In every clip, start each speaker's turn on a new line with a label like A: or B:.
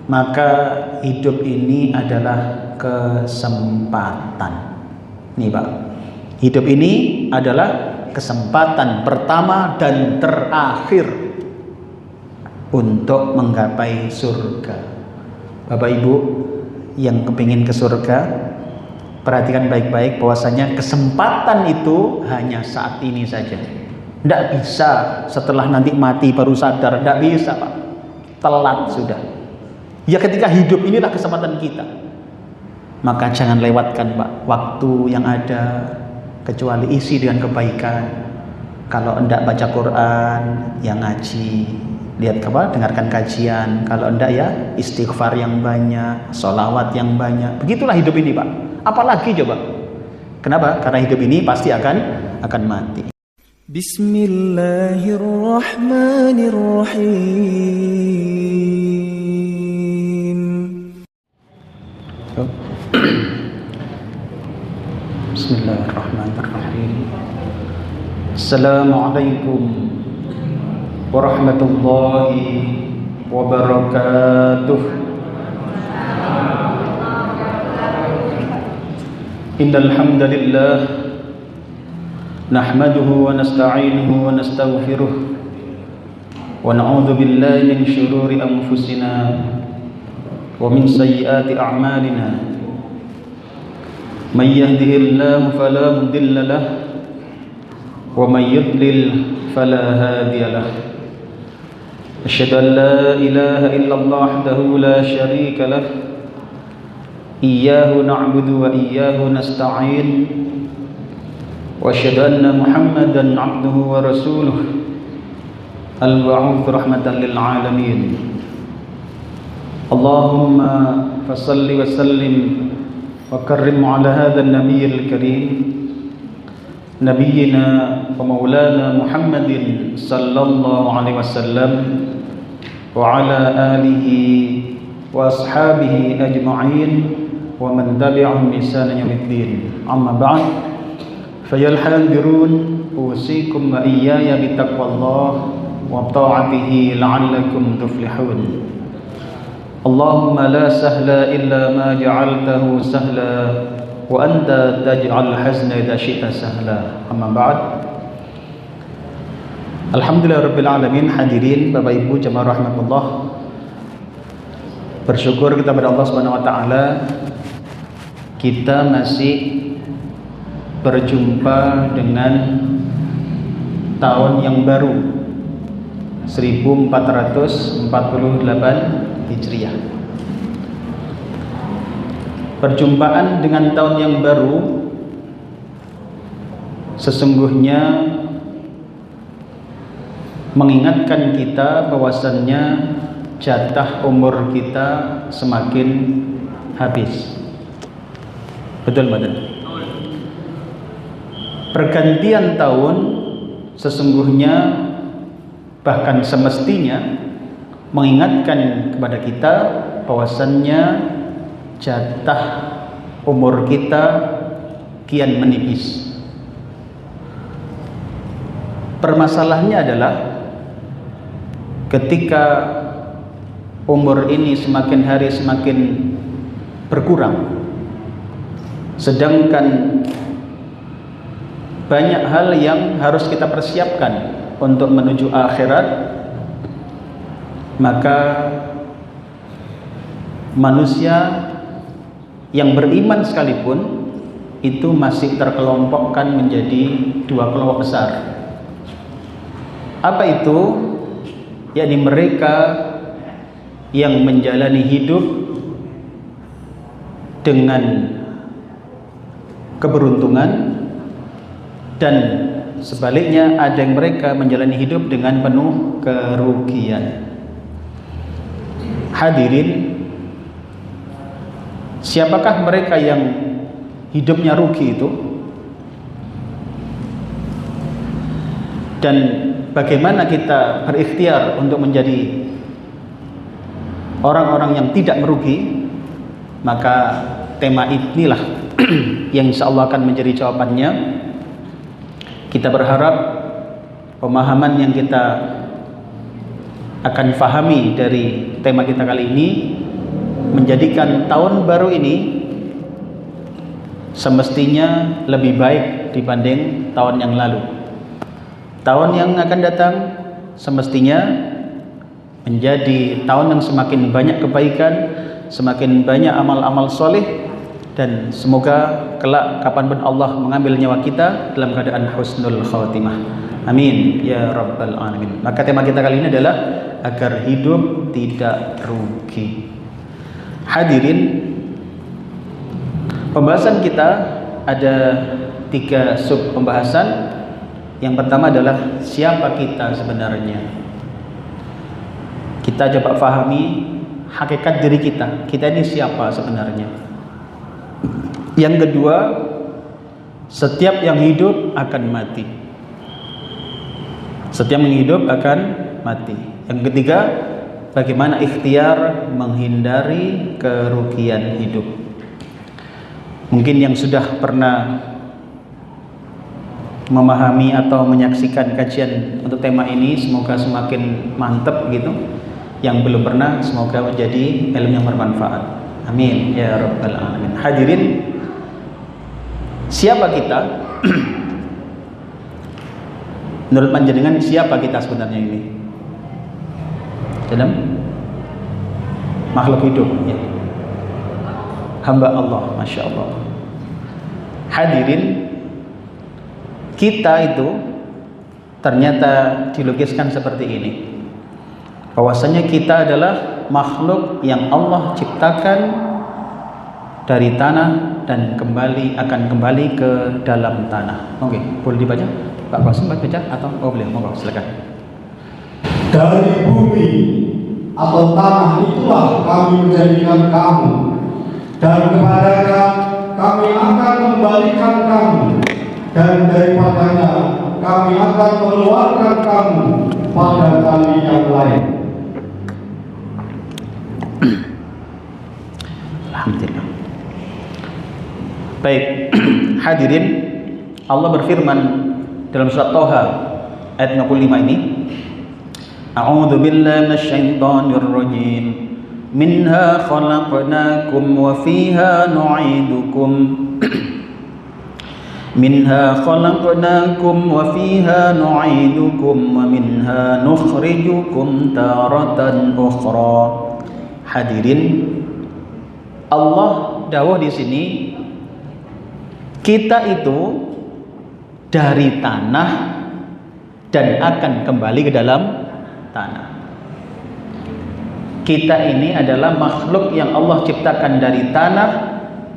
A: maka hidup ini adalah kesempatan. Nih Pak, hidup ini adalah kesempatan pertama dan terakhir untuk menggapai surga. Bapak Ibu yang kepingin ke surga, perhatikan baik-baik bahwasanya kesempatan itu hanya saat ini saja. Tidak bisa setelah nanti mati baru sadar, tidak bisa Pak, telat sudah. Ya ketika hidup inilah kesempatan kita, maka jangan lewatkan Pak waktu yang ada, kecuali isi dengan kebaikan. Kalau hendak baca Quran, yang ngaji, lihat apa, dengarkan kajian. Kalau hendak ya istighfar yang banyak, sholawat yang banyak. Begitulah hidup ini Pak. Apalagi coba? Kenapa? Karena hidup ini pasti akan mati.
B: Bismillahirrahmanirrahim.
A: Bismillahirrahmanirrahim. Assalamualaikum warahmatullahi wabarakatuh. Innal hamdalillah nahmaduhu wa nasta'inuhu wa nastaghfiruh wa na'udzu billahi min shururi anfusina wa min sayyiati a'malina. Man yahdihillahu fala mudilla lahu wa man yudlil fala hadiya lahu. Asyhadu an la ilaha illallah wahdahu la syarika lahu. Iyyahu na'budu wa iyyahu nasta'in. Wa asyhadu anna Muhammadan 'abduhu wa rasuluh al-mab'uts rahmatan lil 'alamin. Allahumma fashalli wa sallim wa karrim 'ala hadzal nabiyil karim nabiyyina wa maulana Muhammadin sallallahu alaihi wasallam wa 'ala alihi wa ashabihi ajma'in wa man tabi'ahum bi ihsan ila yaumiddin. Amma ba'd, fayal hadirun usikum wa iyaya bi taqwallah wa ta'atihi la'allakum tuflihun. Allahumma la sahla illa ma ja'altahu sahla wa anta taj'al hazna idza syi'ta sahla. Amma ba'd. Alhamdulillahirabbil alamin. Hadirin Bapak Ibu jemaah rahmatullah, bersyukur kita kepada Allah Subhanahu wa taala, kita masih berjumpa dengan tahun yang baru 1448 Hijriah. Perjumpaan dengan tahun yang baru sesungguhnya mengingatkan kita bahwasannya jatah umur kita semakin habis. Betul betul. Pergantian tahun sesungguhnya bahkan semestinya mengingatkan kepada kita bahwasannya jatah umur kita kian menipis. Permasalahannya adalah ketika umur ini semakin hari semakin berkurang, sedangkan banyak hal yang harus kita persiapkan untuk menuju akhirat, maka manusia yang beriman sekalipun itu masih terkelompokkan menjadi dua kelompok besar. Apa itu? Yakni mereka yang menjalani hidup dengan keberuntungan, dan sebaliknya ada yang mereka menjalani hidup dengan penuh kerugian. Hadirin, siapakah mereka yang hidupnya rugi itu? Dan bagaimana kita berikhtiar untuk menjadi orang-orang yang tidak merugi? Maka tema inilah yang insyaallah akan menjadi jawabannya. Kita berharap pemahaman yang kita akan fahami dari tema kita kali ini menjadikan tahun baru ini semestinya lebih baik dibanding tahun yang lalu. Tahun yang akan datang semestinya menjadi tahun yang semakin banyak kebaikan, semakin banyak amal-amal soleh, dan semoga kelak kapanpun Allah mengambil nyawa kita dalam keadaan husnul khatimah. Amin ya rabbal alamin. Maka tema kita kali ini adalah agar hidup tidak rugi. Hadirin, pembahasan kita ada 3 sub pembahasan. Yang pertama adalah siapa kita sebenarnya. Kita coba fahami hakikat diri kita. Kita ini siapa sebenarnya. Yang kedua, setiap yang hidup akan mati. Setiap yang hidup akan mati. Yang ketiga, bagaimana ikhtiar menghindari kerugian hidup. Mungkin yang sudah pernah memahami atau menyaksikan kajian untuk tema ini semoga semakin mantap gitu. Yang belum pernah semoga menjadi ilmu yang bermanfaat. Amin ya rabbal alamin. Hadirin, siapa kita? Menurut panjenengan siapa kita sebenarnya ini? Dalam makhluk hidup ya. Hamba Allah, Masya Allah. Hadirin, kita itu ternyata dilukiskan seperti ini, bahwasanya kita adalah makhluk yang Allah ciptakan dari tanah dan akan kembali ke dalam tanah. Oke, boleh dibaca Pak Qasim, baca atau boleh, monggo silakan.
B: Dari bumi atau tanah itulah kami menjadikan kamu, dan kepadanya kami akan membalikan kamu, dan daripadanya kami akan mengeluarkan kamu pada kali yang lain.
A: Alhamdulillah. Baik, hadirin, Allah berfirman dalam surat Thaha ayat 65 ini, A'udzu billahi minasyaitonir rajim. Minha khalaqnakum wa fiha nu'idukum. Minha khalaqnakum wa fiha nu'idukum wa minha nukhrijukum taratan ukhra. Hadirin, Allah dawuh di sini, kita itu dari tanah dan akan kembali ke dalam tanah. Kita ini adalah makhluk yang Allah ciptakan dari tanah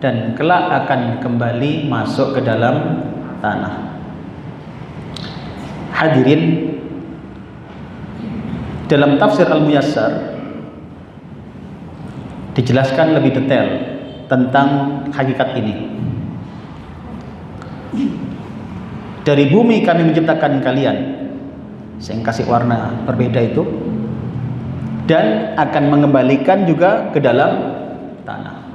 A: dan kelak akan kembali masuk ke dalam tanah. Hadirin, dalam tafsir Al-Muyassar dijelaskan lebih detail tentang hakikat ini. Dari bumi kami menciptakan kalian, saya kasih warna berbeda itu, dan akan mengembalikan juga ke dalam tanah.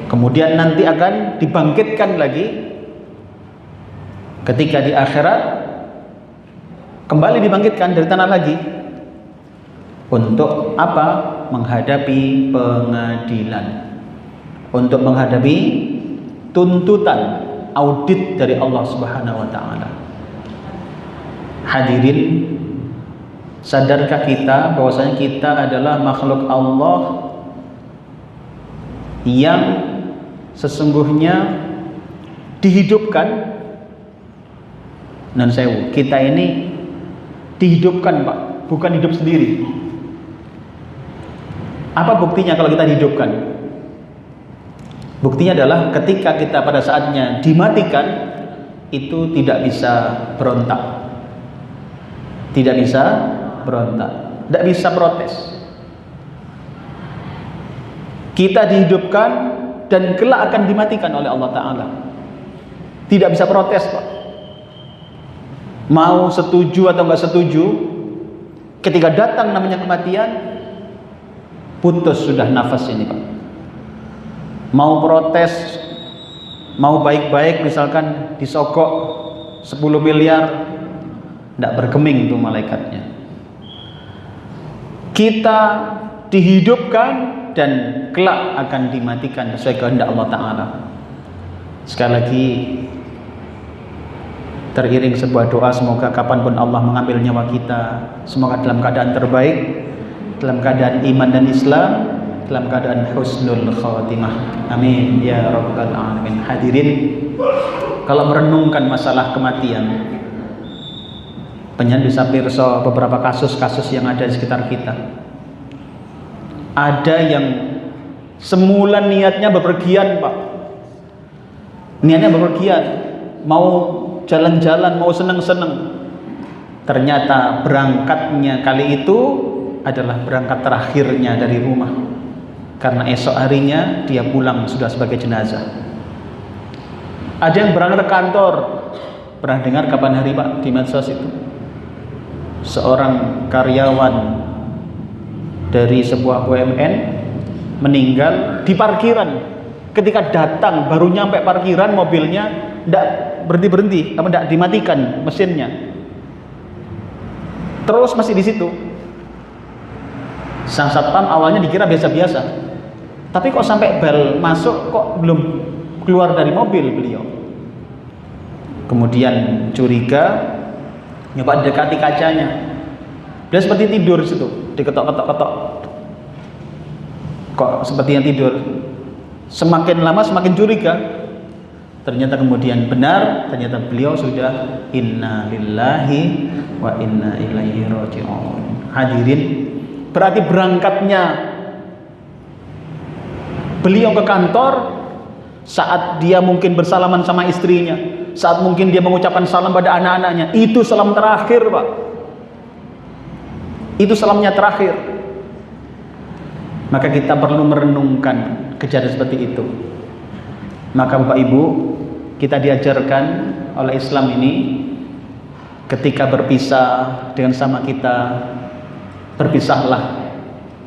A: Kemudian nanti akan dibangkitkan lagi ketika di akhirat, kembali dibangkitkan dari tanah lagi. Untuk apa? Menghadapi pengadilan, untuk menghadapi tuntutan audit dari Allah Subhanahu wa taala. Hadirin, sadarkah kita bahwasanya kita adalah makhluk Allah yang sesungguhnya dihidupkan? Dan kita ini dihidupkan, Pak, bukan hidup sendiri. Apa buktinya kalau kita dihidupkan? Buktinya adalah ketika kita pada saatnya dimatikan, itu tidak bisa berontak, tidak bisa berontak, tidak bisa protes. Kita dihidupkan dan kelak akan dimatikan oleh Allah Ta'ala. Tidak bisa protes, Pak. Mau setuju atau nggak setuju, ketika datang namanya kematian, putus sudah nafas ini, Pak. Mau protes, mau baik-baik, misalkan disogok 10 miliar, tidak bergeming tuh malaikatnya. Kita dihidupkan, dan kelak akan dimatikan sesuai kehendak Allah Ta'ala. Sekali lagi, teriring sebuah doa, semoga kapanpun Allah mengambil nyawa kita, semoga dalam keadaan terbaik, dalam keadaan iman dan Islam, dalam keadaan husnul khatimah. Amin ya rabbal alamin. Hadirin, kalau merenungkan masalah kematian, penyen bisa pirsa beberapa kasus-kasus yang ada di sekitar kita. Ada yang semula niatnya bepergian, Pak. Niatnya bepergian, mau jalan-jalan, mau seneng-seneng. Ternyata berangkatnya kali itu adalah berangkat terakhirnya dari rumah, karena esok harinya dia pulang sudah sebagai jenazah. Ada yang berangkat ke kantor. Pernah dengar kapan hari, Pak, di medsos itu? Seorang karyawan dari sebuah BUMN meninggal di parkiran. Ketika datang, baru nyampe parkiran, mobilnya tidak berhenti, tidak dimatikan mesinnya, terus masih di situ. Sang satpam awalnya dikira biasa-biasa, tapi kok sampai bel masuk kok belum keluar dari mobil beliau. Kemudian curiga, nyoba dekati kacanya, dia seperti tidur di situ, diketok-ketok-ketok, kok sepertinya tidur. Semakin lama semakin curiga. Ternyata kemudian benar, ternyata beliau sudah inna lillahi wa inna ilaihi raji'un. Hadirin, berarti berangkatnya beliau ke kantor saat dia mungkin bersalaman sama istrinya, saat mungkin dia mengucapkan salam pada anak-anaknya, itu salam terakhir, Pak. Itu salamnya terakhir. Maka kita perlu merenungkan kejadian seperti itu. Maka Bapak Ibu, kita diajarkan oleh Islam ini, ketika berpisah dengan sama kita, berpisahlah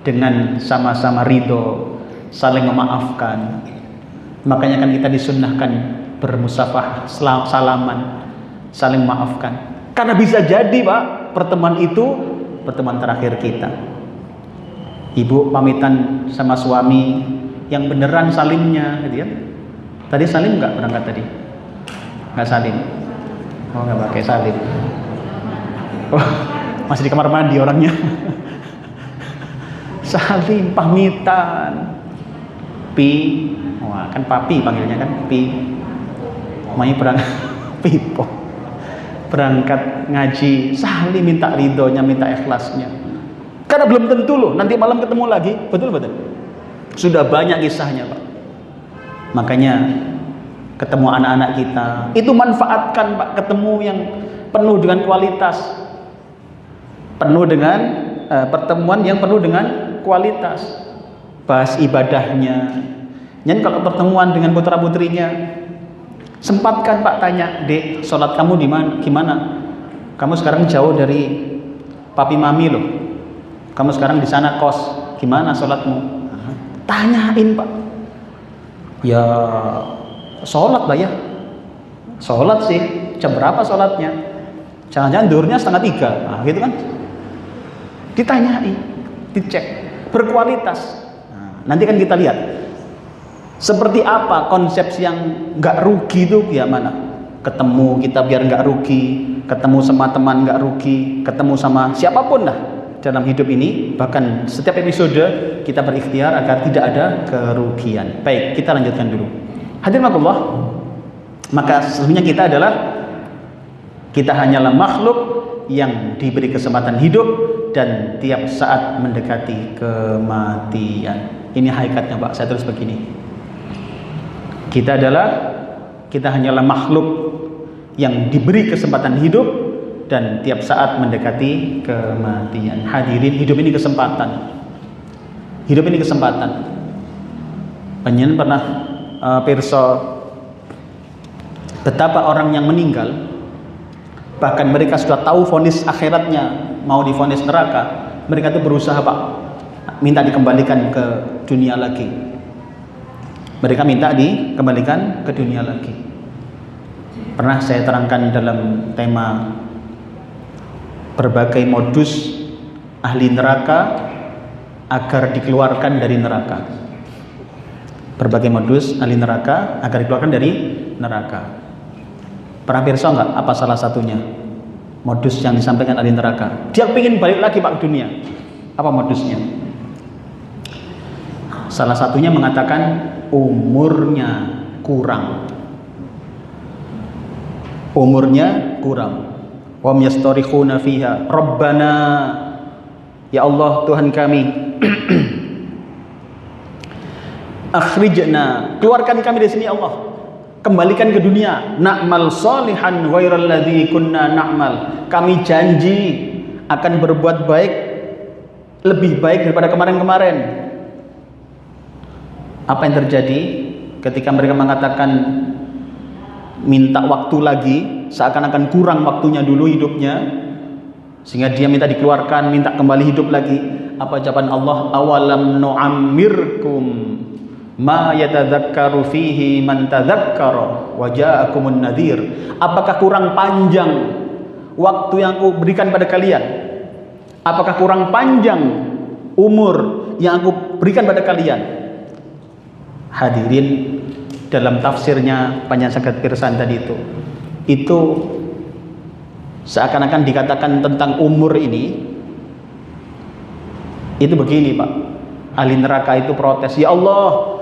A: dengan sama-sama ridho, saling memaafkan. Makanya kan kita disunnahkan bermusafah, salaman, saling memaafkan. Karena bisa jadi, Pak, pertemuan itu pertemuan terakhir kita. Ibu pamitan sama suami, yang beneran salimnya, gitu ya. Tadi salim nggak berangkat tadi? Nggak salim. Oh, nggak pakai salim. Oh, masih di kamar mandi orangnya. Salim, pamitan. Pi, wah kan papi panggilnya kan, Pi. Mai berangkat, Pipo. Berangkat ngaji, salim, minta ridhonya, minta ikhlasnya. Karena belum tentu loh, nanti malam ketemu lagi, betul-betul. Sudah banyak kisahnya, Pak. Makanya ketemu anak-anak kita, itu manfaatkan, Pak, ketemu yang penuh dengan kualitas, penuh dengan pertemuan yang penuh dengan kualitas. Bahas ibadahnya. Jadi kalau pertemuan dengan putra-putrinya, sempatkan, Pak, tanya, Dek, sholat kamu di mana? Gimana? Kamu sekarang jauh dari papi mami loh. Kamu sekarang di sana kos, gimana sholatmu? Tanyain, Pak. Ya sholat lah ya. Sholat sih, jam berapa sholatnya? Jangan-jangan duhurnya 2:30. Nah, gitu kan? Ditanyai, dicek, berkualitas. Nah, nanti kan kita lihat seperti apa konsep yang nggak rugi itu gimana? Ketemu kita biar nggak rugi, ketemu sama teman nggak rugi, ketemu sama siapapun lah dalam hidup ini. Bahkan setiap episode kita berikhtiar agar tidak ada kerugian. Baik, kita lanjutkan dulu. Hadirin Allah, maka sesungguhnya kita hanyalah makhluk yang diberi kesempatan hidup dan tiap saat mendekati kematian. Ini hakikatnya, Pak. Saya terus begini. Kita hanyalah makhluk yang diberi kesempatan hidup dan tiap saat mendekati kematian. Hadirin, hidup ini kesempatan. Hidup ini kesempatan. Panjenengan pernah pirsa betapa orang yang meninggal, bahkan mereka sudah tahu vonis akhiratnya, mau divonis neraka, mereka itu berusaha, Pak, minta dikembalikan ke dunia lagi. Mereka minta dikembalikan ke dunia lagi. Pernah saya terangkan dalam tema berbagai modus ahli neraka agar dikeluarkan dari neraka. Berbagai modus ahli neraka agar dikeluarkan dari neraka. Pernah pirsa nggak apa salah satunya modus yang disampaikan ahli neraka? Dia pengen balik lagi Pak ke dunia. Apa modusnya? Salah satunya mengatakan umurnya kurang. Umurnya kurang. Wa yastarikhuna fiha Rabbana, ya Allah Tuhan kami, akhrijna, keluarkan kami dari sini ya Allah, kembalikan ke dunia, na'mal salihan ghairal ladzi kunna na'mal, kami janji akan berbuat baik, lebih baik daripada kemarin-kemarin. Apa yang terjadi ketika mereka mengatakan minta waktu lagi, seakan-akan kurang waktunya dulu hidupnya, sehingga dia minta dikeluarkan, minta kembali hidup lagi. Apa jawaban Allah? Awalam nu'ammirkum ma yatadzakkaru fihi man tadzakkara wa ja'akumun nadhir. Apakah kurang panjang waktu yang aku berikan pada kalian? Apakah kurang panjang umur yang aku berikan pada kalian? Hadirin, dalam tafsirnya Panjang Saged Pirsan tadi itu seakan-akan dikatakan tentang umur ini, itu begini Pak, ahli neraka itu protes, ya Allah,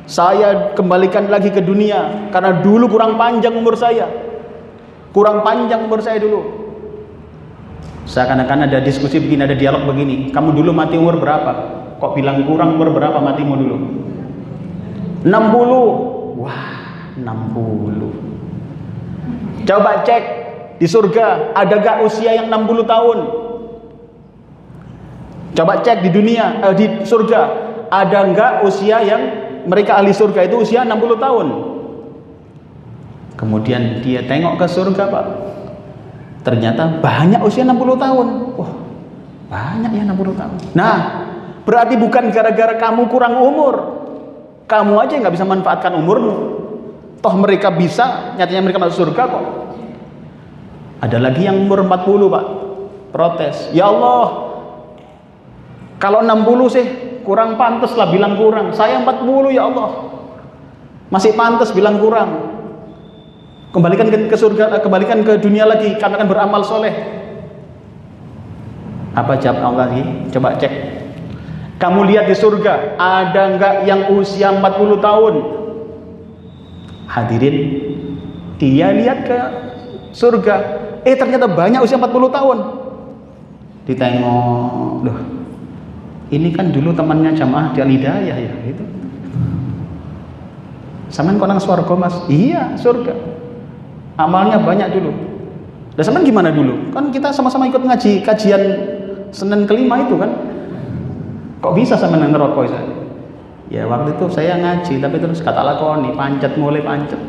A: saya kembalikan lagi ke dunia karena dulu kurang panjang umur saya, kurang panjang umur saya dulu. Seakan-akan ada diskusi begini, ada dialog begini, kamu dulu mati umur berapa? Kok bilang kurang umur berapa matimu dulu? 60. Wah, 60. Coba cek di surga, ada gak usia yang 60 tahun? Coba cek di dunia, di surga, ada gak usia yang mereka ahli surga itu usia 60 tahun? Kemudian dia tengok ke surga Pak, ternyata banyak usia 60 tahun. Wah, banyak ya 60 tahun. Nah, berarti bukan gara-gara kamu kurang umur, kamu aja nggak bisa manfaatkan umurmu. Toh mereka bisa, nyatanya mereka masuk surga kok. Ada lagi yang umur 40 Pak, protes, ya Allah, kalau 60 sih kurang pantas lah bilang kurang, saya 40 ya Allah, masih pantas bilang kurang. Kembalikan ke surga, kembalikan ke dunia lagi, kami akan beramal soleh. Apa jawab Allah lagi? Coba cek. Kamu lihat di surga, ada enggak yang usia 40 tahun? Hadirin, dia lihat ke surga, ternyata banyak usia 40 tahun. Ditengok, loh, ini kan dulu temannya jamaah di Al-Hidayah ya, itu. Saman kok nang swarga Mas? Iya, surga. Amalnya banyak dulu. Lah saman gimana dulu? Kan kita sama-sama ikut ngaji kajian Senin kelima itu kan. Kok bisa sama nang neraka itu? Ya waktu itu saya ngaji, tapi terus kata lakoni, mulai pancet.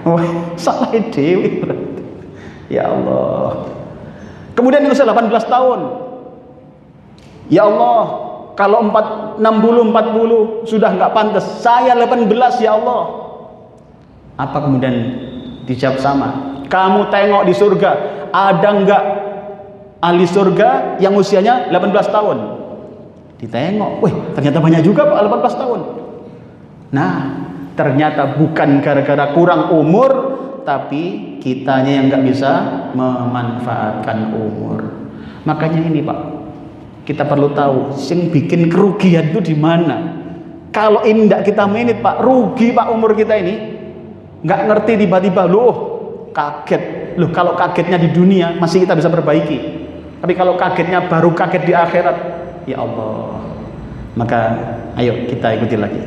A: Oh, salah dewi berarti. Ya Allah. Kemudian yang usia 18 tahun. Ya Allah, kalau 60 40 sudah nggak pantas, saya 18 ya Allah. Apa kemudian dijawab sama? Kamu tengok di surga, ada nggak ahli surga yang usianya 18 tahun? Ditengok, wih ternyata banyak juga Pak 18 tahun. Nah, ternyata bukan gara-gara kurang umur, tapi kitanya yang nggak bisa memanfaatkan umur. Makanya ini Pak, kita perlu tahu, yang bikin kerugian itu di mana. Kalau ini tidak kita manage Pak, rugi Pak umur kita ini. Nggak ngerti tiba-tiba, loh kaget. Loh kalau kagetnya di dunia masih kita bisa perbaiki. Tapi kalau kagetnya baru kaget di akhirat, ya Allah, maka ayo kita ikuti lagi.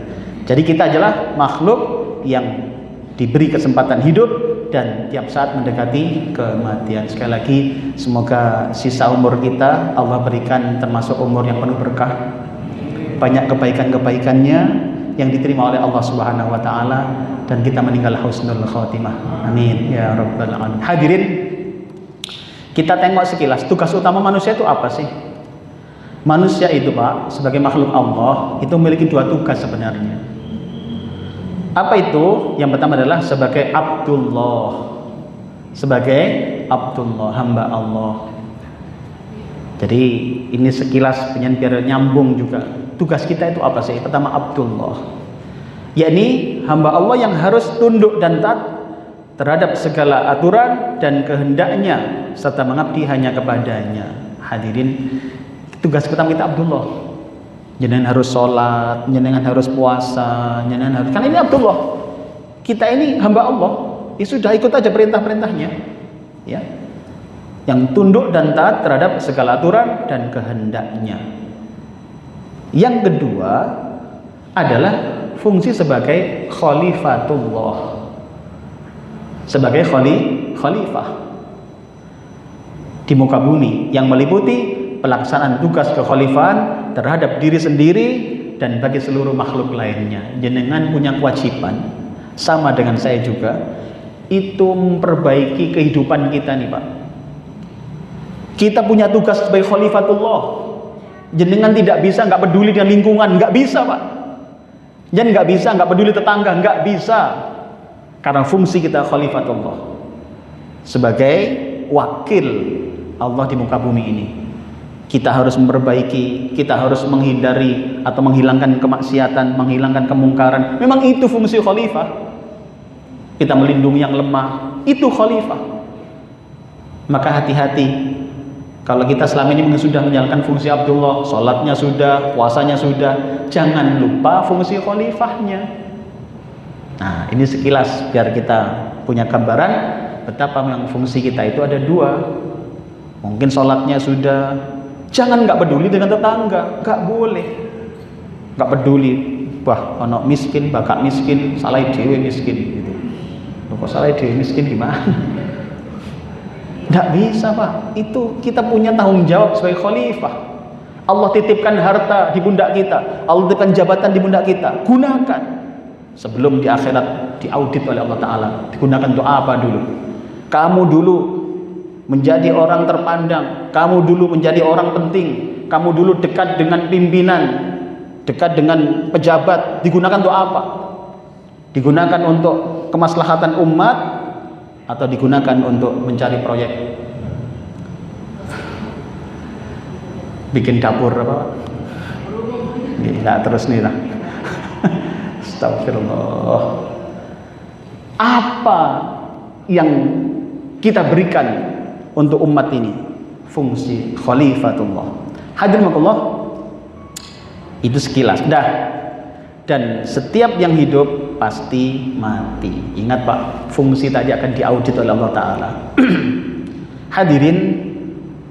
A: Jadi kita adalah makhluk yang diberi kesempatan hidup dan tiap saat mendekati kematian. Sekali lagi, semoga sisa umur kita Allah berikan termasuk umur yang penuh berkah, banyak kebaikan-kebaikannya yang diterima oleh Allah Subhanahu wa taala, dan kita meninggal husnul khatimah. Amin ya rabbal alamin. Hadirin, kita tengok sekilas tugas utama manusia itu apa sih? Manusia itu Pak, sebagai makhluk Allah itu memiliki dua tugas sebenarnya. Apa itu? Yang pertama adalah sebagai Abdullah, sebagai Abdullah, hamba Allah. Jadi ini sekilas biar nyambung juga. Tugas kita itu apa sih? Pertama, Abdullah, yakni hamba Allah yang harus tunduk dan taat terhadap segala aturan dan kehendaknya serta mengabdi hanya kepadanya. Hadirin, tugas pertama kita Abdullah. Jenengan harus sholat, jenengan harus puasa, jenengan harus, karena ini Abdullah. Kita ini hamba Allah, ya sudah ikut aja perintah-perintahnya, ya. Yang tunduk dan taat terhadap segala aturan dan kehendaknya. Yang kedua adalah fungsi sebagai khalifatullah, sebagai khalifah di muka bumi, yang meliputi pelaksanaan tugas kekhalifahan terhadap diri sendiri dan bagi seluruh makhluk lainnya. Jenengan punya kewajiban sama dengan saya juga, itu memperbaiki kehidupan kita nih Pak. Kita punya tugas sebagai khalifatullah. Jenengan tidak bisa nggak peduli dengan lingkungan, nggak bisa Pak. Jangan nggak bisa nggak peduli tetangga, nggak bisa. Karena fungsi kita khalifatullah sebagai wakil Allah di muka bumi ini. Kita harus memperbaiki, kita harus menghindari atau menghilangkan kemaksiatan, menghilangkan kemungkaran. Memang itu fungsi khalifah. Kita melindungi yang lemah, itu khalifah. Maka hati-hati. Kalau kita selama ini sudah menjalankan fungsi Abdullah, sholatnya sudah, puasanya sudah, jangan lupa fungsi khalifahnya. Nah, ini sekilas biar kita punya gambaran betapa memang fungsi kita itu ada dua. Mungkin sholatnya sudah, jangan nggak peduli dengan tetangga, nggak boleh, nggak peduli. Wah, ono miskin, bakak miskin, salah dewe miskin, gitu. Kok salah dewe miskin gimana? Nggak bisa Pak. Itu kita punya tanggung jawab sebagai khalifah. Allah titipkan harta di pundak kita, Allah titipkan jabatan di pundak kita, gunakan. Sebelum di akhirat diaudit oleh Allah Ta'ala, digunakan untuk apa dulu? Kamu dulu menjadi orang terpandang, kamu dulu menjadi orang penting, kamu dulu dekat dengan pimpinan, dekat dengan pejabat, digunakan untuk apa? Digunakan untuk kemaslahatan umat atau digunakan untuk mencari proyek? Bikin dapur apa? Nggak terus nih lah. Astagfirullah. Apa yang kita berikan untuk umat ini? Fungsi khalifatullah. Hadirin itu sekilas. Dan setiap yang hidup pasti mati. Ingat Pak, fungsi tadi akan diaudit oleh Allah Ta'ala. Hadirin,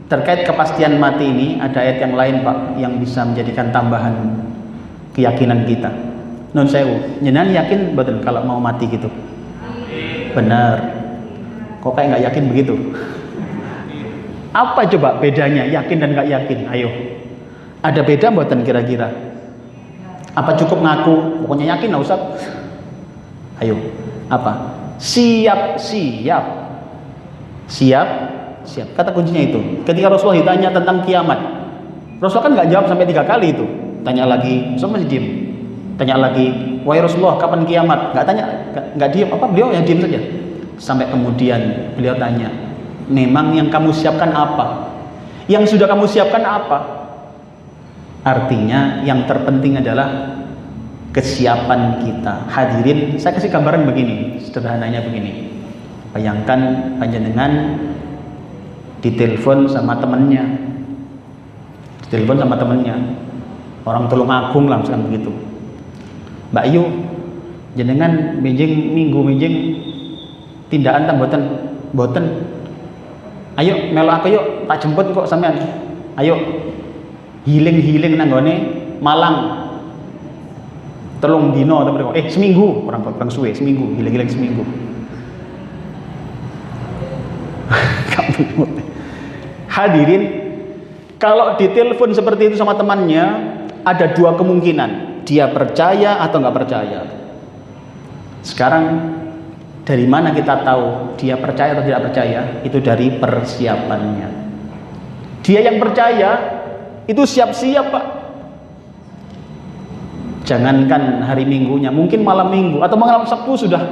A: terkait kepastian mati ini ada ayat yang lain Pak, yang bisa menjadikan tambahan keyakinan kita. Nun sewu, jenengan yakin betul kalau mau mati gitu? Benar. Kok kayak nggak yakin begitu? Apa coba bedanya yakin dan nggak yakin? Ayo, ada beda buatan kira-kira? Apa cukup ngaku? Pokoknya yakin lah Ustaz. Ayo, apa? Siap. Kata kuncinya itu. Ketika Rasulullah ditanya tentang kiamat, Rasulullah kan nggak jawab sampai 3 kali itu. Tanya lagi, Rasulullah masih diem. Tanya lagi, wahai Rasulullah, kapan kiamat? Nggak diem. Apa beliau yang diem saja? Sampai kemudian beliau tanya, memang yang kamu siapkan apa? Yang sudah kamu siapkan apa? Artinya yang terpenting adalah kesiapan kita. Hadirin, saya kasih gambaran begini, sederhananya begini. Bayangkan panjenengan ditelepon sama temennya, orang Tulungagung lah misalkan begitu. Mbak Yu, jenengan minggu tindakan tak boten. Ayo melo aku yuk, tak jemput kok sampean. Ayo healing nanggone Malang. Telung dino atau seminggu, orang suwe seminggu, healing seminggu. Hadirin, kalau ditelepon seperti itu sama temannya, ada 2 kemungkinan, dia percaya atau nggak percaya. Sekarang dari mana kita tahu dia percaya atau tidak percaya? Itu dari persiapannya. Dia yang percaya itu siap-siap Pak. Jangankan hari Minggunya, mungkin malam Minggu atau malam Sabtu sudah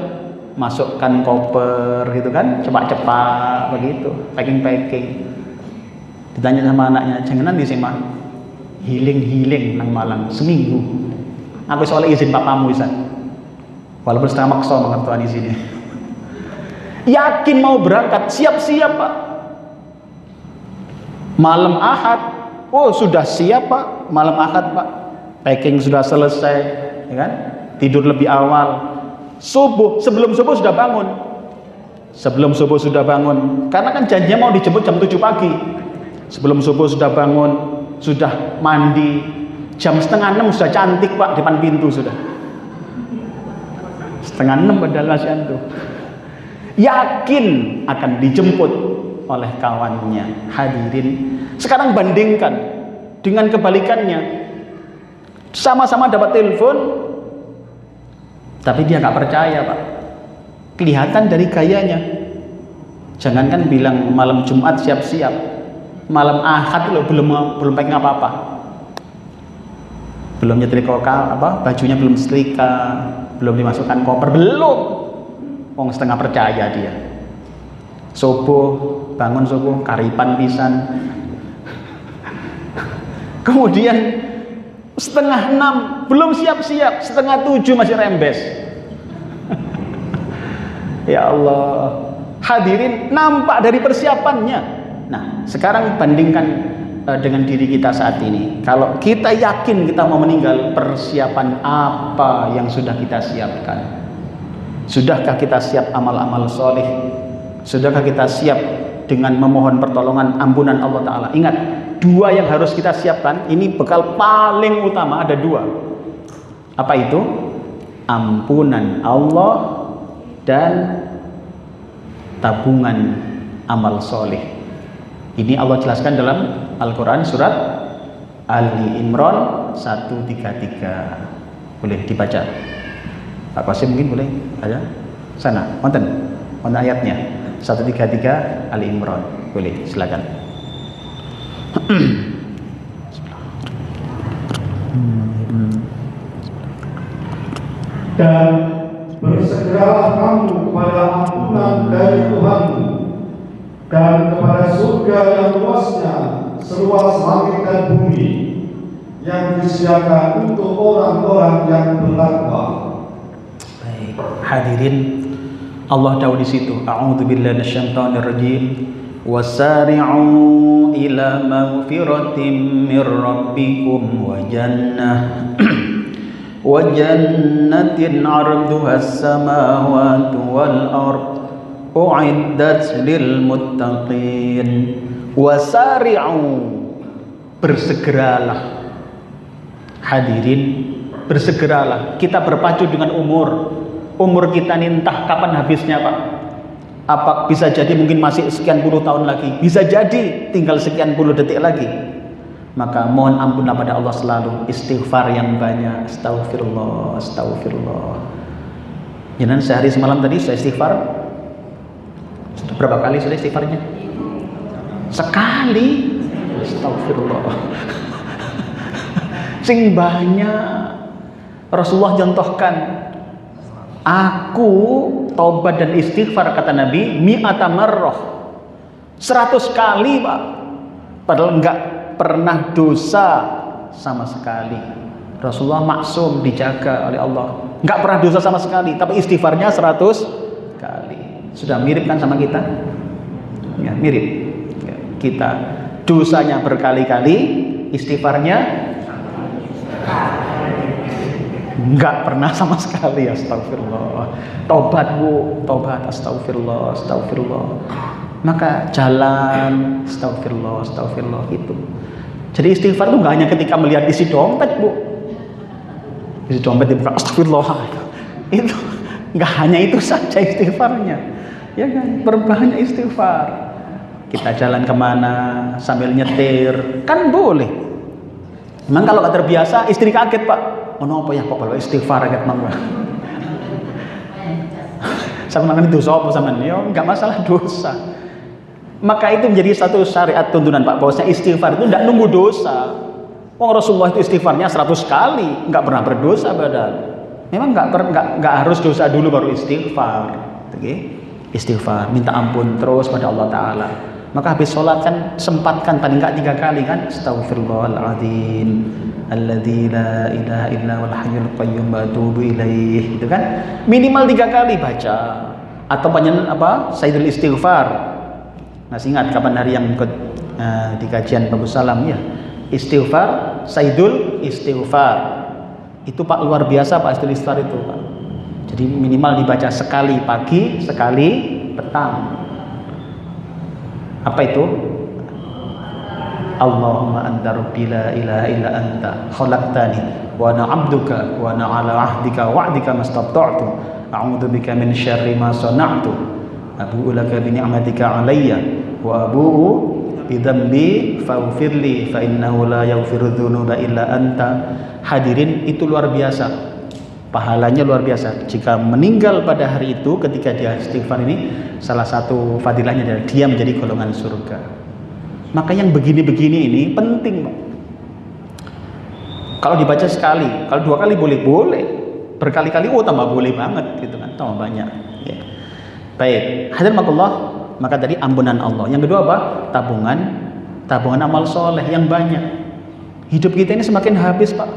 A: masukkan koper gitu kan, cepat-cepat begitu, packing. Ditanya sama anaknya, jangan nanti sih mah healing nang Malang seminggu. Aku soalnya izin papamu Isan. Walaupun setengah maksa mengertuan di sini. Yakin mau berangkat, siap-siap Pak. Malam Ahad, oh sudah siap Pak. Malam Ahad Pak, packing sudah selesai, ya kan? Tidur lebih awal. Sebelum subuh sudah bangun. Sebelum subuh sudah bangun. Karena kan janjinya mau dijemput jam 7 pagi. Sebelum subuh sudah bangun, sudah mandi. Jam setengah 6 sudah cantik Pak, depan pintu sudah. Setengah 6 padahal masih antuh. Yakin akan dijemput oleh kawannya. Hadirin, sekarang bandingkan dengan kebalikannya. Sama-sama dapat telepon, tapi dia nggak percaya Pak. Kelihatan dari gayanya. Jangankan bilang malam Jumat siap-siap, malam Ahad loh belum packing apa-apa. Belum nyetrika bajunya belum setrika, belum dimasukkan koper, belum. Wong setengah percaya dia. Subuh, bangun subuh, karipan pisan. Kemudian setengah 6 belum siap-siap, setengah 7 masih rembes. Ya Allah, hadirin, nampak dari persiapannya. Nah, sekarang bandingkan dengan diri kita saat ini. Kalau kita yakin kita mau meninggal, persiapan apa yang sudah kita siapkan? Sudahkah kita siap amal-amal soleh? Sudahkah kita siap dengan memohon pertolongan ampunan Allah Ta'ala? Ingat, dua yang harus kita siapkan, ini bekal paling utama, ada dua. Apa itu? Ampunan Allah dan tabungan amal soleh. Ini Allah jelaskan dalam Al-Quran surat Ali Imran 133. Boleh dibaca Pak Qasim, mungkin boleh ada sana wonten ayatnya 133 Ali Imran, boleh silakan.
B: Dan bersegeralah kamu kepada ampunan dari Tuhanmu dan kepada surga yang luasnya seluas langit dan bumi yang disediakan untuk orang-orang yang bertakwa.
A: Baik, hadirin, Allah tahu di situ. A'udzubillahi minasyaitonir rajim. Wasari'u ila maghfiratin mir rabbikum wa jannah wa jannatin 'arduha as-samawati wal ard u'iddat lil muttaqin. Wasari'u, bersegeralah. Hadirin, bersegeralah. Kita berpacu dengan umur kita ini entah kapan habisnya Pak. Apa bisa jadi mungkin masih sekian puluh tahun lagi, bisa jadi tinggal sekian puluh detik lagi. Maka mohon ampunlah pada Allah selalu, istighfar yang banyak. Astagfirullah, astagfirullah. Jangan sehari semalam tadi saya istighfar. Sudah berapa kali sudah istighfarnya? Sekali. Astagfirullah. Sing banyak. Rasulullah contohkan, aku taubat dan istighfar, kata Nabi, mi'ata marrah, 100 kali Pak. Padahal enggak pernah dosa sama sekali. Rasulullah maksum, dijaga oleh Allah, enggak pernah dosa sama sekali, tapi istighfarnya 100 kali. Sudah mirip kan sama kita? Ya, mirip ya, kita dosanya berkali-kali, istighfarnya enggak pernah sama sekali. Astagfirullah. Tobat Bu, tobat. Astagfirullah, astagfirullah. Maka jalan astagfirullah, astagfirullah itu. Jadi istighfar itu enggak hanya ketika melihat isi dompet Bu. Isi dompet dibuka, astagfirullah. Itu enggak hanya itu saja istighfarnya. Ya kan, berbanyak istighfar. Kita jalan kemana sambil nyetir kan boleh. Memang kalau nggak terbiasa, istri kaget Pak. Oh apa ya kok kalau istighfar kaget mangga. Sama makan itu dosa apa sama ya nggak masalah dosa. Maka itu menjadi satu syariat tuntunan Pak, bahwasanya istighfar itu tidak nunggu dosa. Wong Rasulullah itu istighfarnya 100 kali, nggak pernah berdosa padahal. Memang nggak harus dosa dulu baru istighfar. Oke? Istighfar, minta ampun terus pada Allah Taala. Maka habis sholat kan sempatkan paling nggak 3 kali kan, Astaghfirullahaladzim alladzi la ilaha illa wal hayyul qayyum wa atubu ilaih, itu kan minimal 3 kali baca. Atau panjenengan Sayyidul Istighfar. Masih ingat kapan hari yang ikut di kajian Bagus Salam ya? Istighfar, Sayyidul Istighfar. Itu Pak luar biasa Pak Sayyidul Istighfar itu Pak. Jadi minimal dibaca sekali pagi, sekali petang. Apa itu? Allahumma anta rabbi la ilaha illa anta khalaqtani wa ana 'abduka wa ana 'ala 'ahdika wa'dika mastata'tu a'udzu bika min syarri ma sana'tu abu'u laka bi ni'matika 'alayya wa abu'u bi dzambi faghfirli fa innahu la yaghfiru dzunuba illa anta. Hadirin, itu luar biasa. Pahalanya luar biasa. Jika meninggal pada hari itu ketika dia istighfar ini, salah satu fadilahnya adalah dia menjadi golongan surga. Maka yang begini-begini ini penting, Pak. Kalau dibaca sekali, kalau 2 kali boleh. Berkali-kali tambah boleh banget gitu kan, tambah banyak. Ya. Baik, hadirin Allah, maka tadi ampunan Allah. Yang kedua apa? Tabungan amal soleh yang banyak. Hidup kita ini semakin habis, Pak.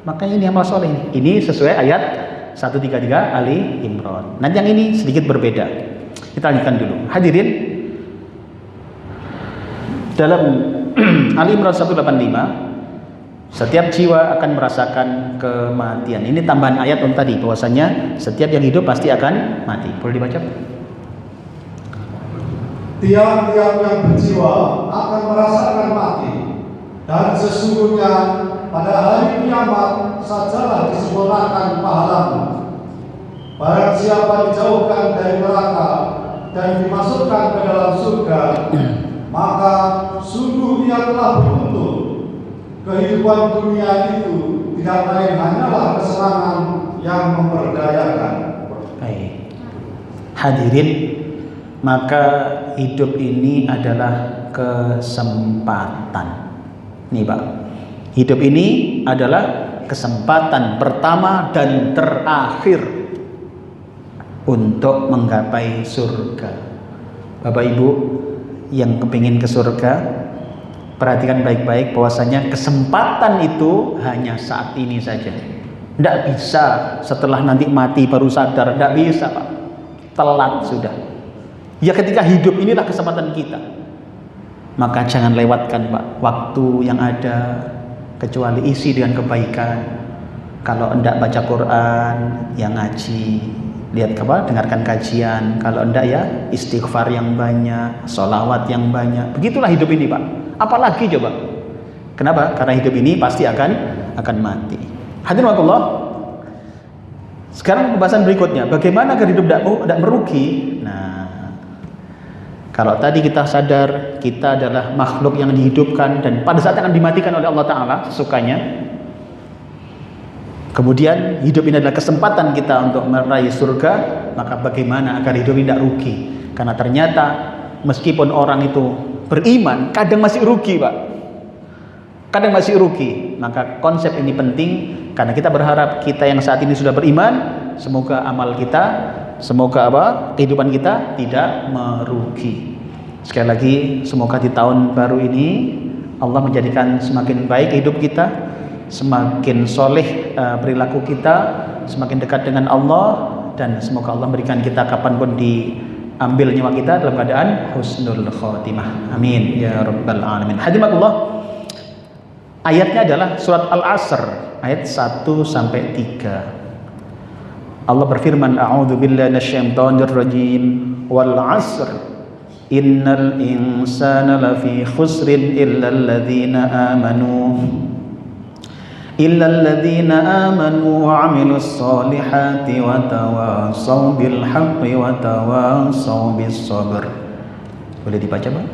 A: Makanya ini amal soleh ini sesuai ayat 133 Ali Imran. Nanti yang ini sedikit berbeda. Kita lanjutkan dulu. Hadirin, dalam Ali Imran 185, setiap jiwa akan merasakan kematian. Ini tambahan ayat tadi, bahwasanya setiap yang hidup pasti akan mati. Boleh dibaca?
B: Tiap-tiap yang berjiwa akan merasakan mati, dan sesungguhnya pada hari kiamat sajalah disempurnakan pahalamu. Barang siapa dijauhkan dari neraka dan dimasukkan ke dalam surga, maka sungguh ia telah beruntung. Kehidupan dunia itu tidak lain hanyalah kesenangan yang memperdayakan.
A: Baik. Hadirin, maka hidup ini adalah kesempatan. Nih Pak, hidup ini adalah kesempatan pertama dan terakhir untuk menggapai surga. Bapak Ibu yang kepingin ke surga, perhatikan baik-baik bahwasanya kesempatan itu hanya saat ini saja. Tidak bisa setelah nanti mati baru sadar, tidak bisa Pak. Telat sudah. Ya ketika hidup inilah kesempatan kita. Maka jangan lewatkan Pak waktu yang ada, kecuali isi dengan kebaikan. Kalau hendak baca Quran, ya ngaji, lihat dengarkan kajian. Kalau hendak ya istighfar yang banyak, sholawat yang banyak. Begitulah hidup ini Pak. Apalagi coba? Kenapa? Karena hidup ini pasti akan mati. Hadirin Allah. Sekarang pembahasan berikutnya, bagaimana agar hidup tidak merugi? Nah, kalau tadi kita sadar kita adalah makhluk yang dihidupkan dan pada saat akan dimatikan oleh Allah Ta'ala sesukanya, kemudian hidup ini adalah kesempatan kita untuk meraih surga, maka bagaimana agar hidup ini tidak rugi? Karena ternyata meskipun orang itu beriman, kadang masih rugi Pak. Kadang masih rugi. Maka konsep ini penting karena kita berharap kita yang saat ini sudah beriman, semoga amal kita, semoga kehidupan kita tidak merugi. Sekali lagi, semoga di tahun baru ini Allah menjadikan semakin baik hidup kita, semakin soleh perilaku kita, semakin dekat dengan Allah, dan semoga Allah berikan kita kapanpun diambil nyawa kita dalam keadaan husnul khotimah. Amin ya rabbal alamin. Hadirin Allah, ayatnya adalah surat Al-Asr ayat 1-3. Allah berfirman, a'udzu billahi minasyaitonir rajim, wal 'asr innal insana lafi khusrin illa alladzina amanu wa 'amilus solihati wa tawasaw bil haqqi wa tawasaw bis sabr. Boleh dibaca, Pak?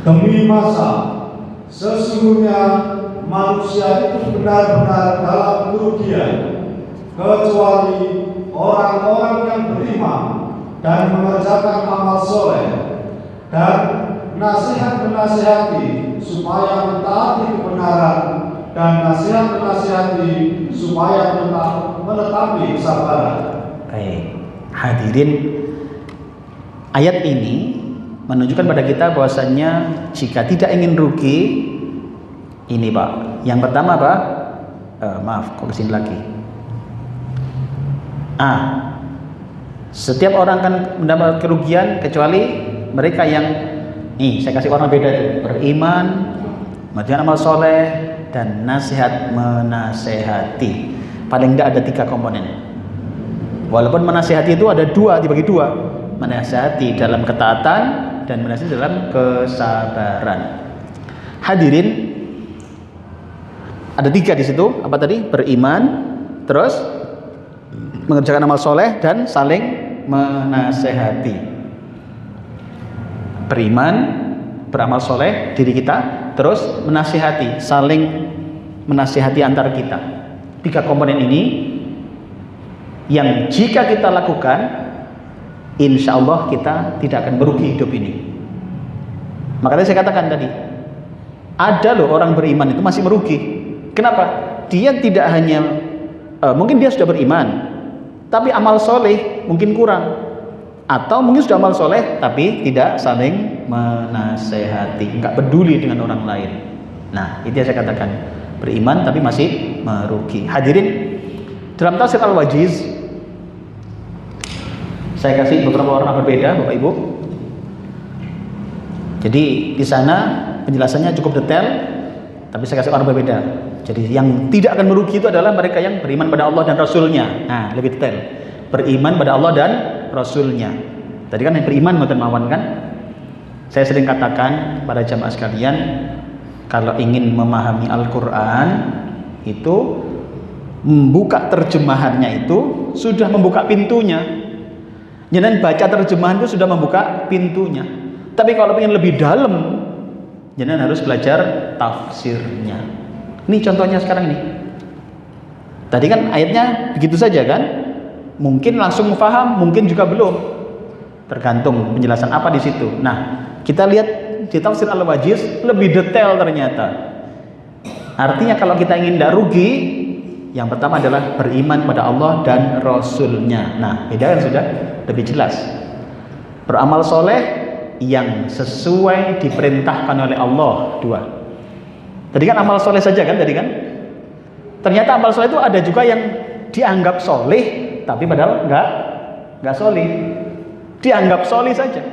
B: Demi masa sesungguhnya manusia itu benar-benar dalam kerugian, kecuali orang-orang yang beriman dan mengerjakan amal soleh dan nasihat menasihati supaya mentaati kebenaran dan nasihat menasihati supaya menetapi kesabaran.
A: Baik, hadirin, ayat ini menunjukkan pada kita bahwasannya jika tidak ingin rugi, ini Pak. Yang pertama Pak, maaf kok kesini lagi. Setiap orang akan mendapat kerugian kecuali mereka yang saya kasih warna beda itu, beriman, mengerjakan amal soleh, dan nasihat menasehati. Paling tidak ada 3 komponen. Walaupun menasehati itu ada 2, dibagi 2, menasehati dalam ketaatan dan menasehati dalam kesabaran. Hadirin, ada 3 di situ. Apa tadi? Beriman, terus mengerjakan amal soleh, dan saling menasehati. Beriman, beramal soleh diri kita, terus menasehati, saling menasehati antar kita. 3 komponen ini yang jika kita lakukan, insya Allah kita tidak akan merugi hidup ini. Makanya saya katakan tadi, ada loh orang beriman itu masih merugi. Kenapa? Dia tidak hanya mungkin dia sudah beriman, tapi amal soleh mungkin kurang, atau mungkin sudah amal soleh tapi tidak saling menasehati, nggak peduli dengan orang lain. Nah, itu yang saya katakan, beriman tapi masih merugi. Hadirin, dalam tafsir Al-Wajiz saya kasih beberapa warna berbeda Bapak Ibu. Jadi di sana penjelasannya cukup detail, tapi saya kasih warna berbeda. Jadi yang tidak akan merugi itu adalah mereka yang beriman pada Allah dan Rasulnya. Nah, lebih detail, beriman pada Allah dan Rasulnya. Tadi kan yang beriman Mboten mawon kan. Saya sering katakan pada jamaah sekalian, kalau ingin memahami Al-Quran itu membuka terjemahannya itu sudah membuka pintunya. Jangan baca terjemahan itu sudah membuka pintunya. Tapi kalau ingin lebih dalam, jangan harus belajar tafsirnya. Ini contohnya sekarang ini. Tadi kan ayatnya begitu saja kan? Mungkin langsung paham, mungkin juga belum. Tergantung penjelasan apa di situ. Nah, kita lihat di tafsir Al-Wajiz lebih detail ternyata. Artinya kalau kita ingin tidak rugi, yang pertama adalah beriman pada Allah dan Rasulnya. Nah, beda kan sudah lebih jelas. Beramal soleh yang sesuai diperintahkan oleh Allah. 2. Tadi kan amal soleh saja kan tadi kan. Ternyata amal soleh itu ada juga yang dianggap soleh, tapi padahal nggak soleh. Dianggap soleh saja.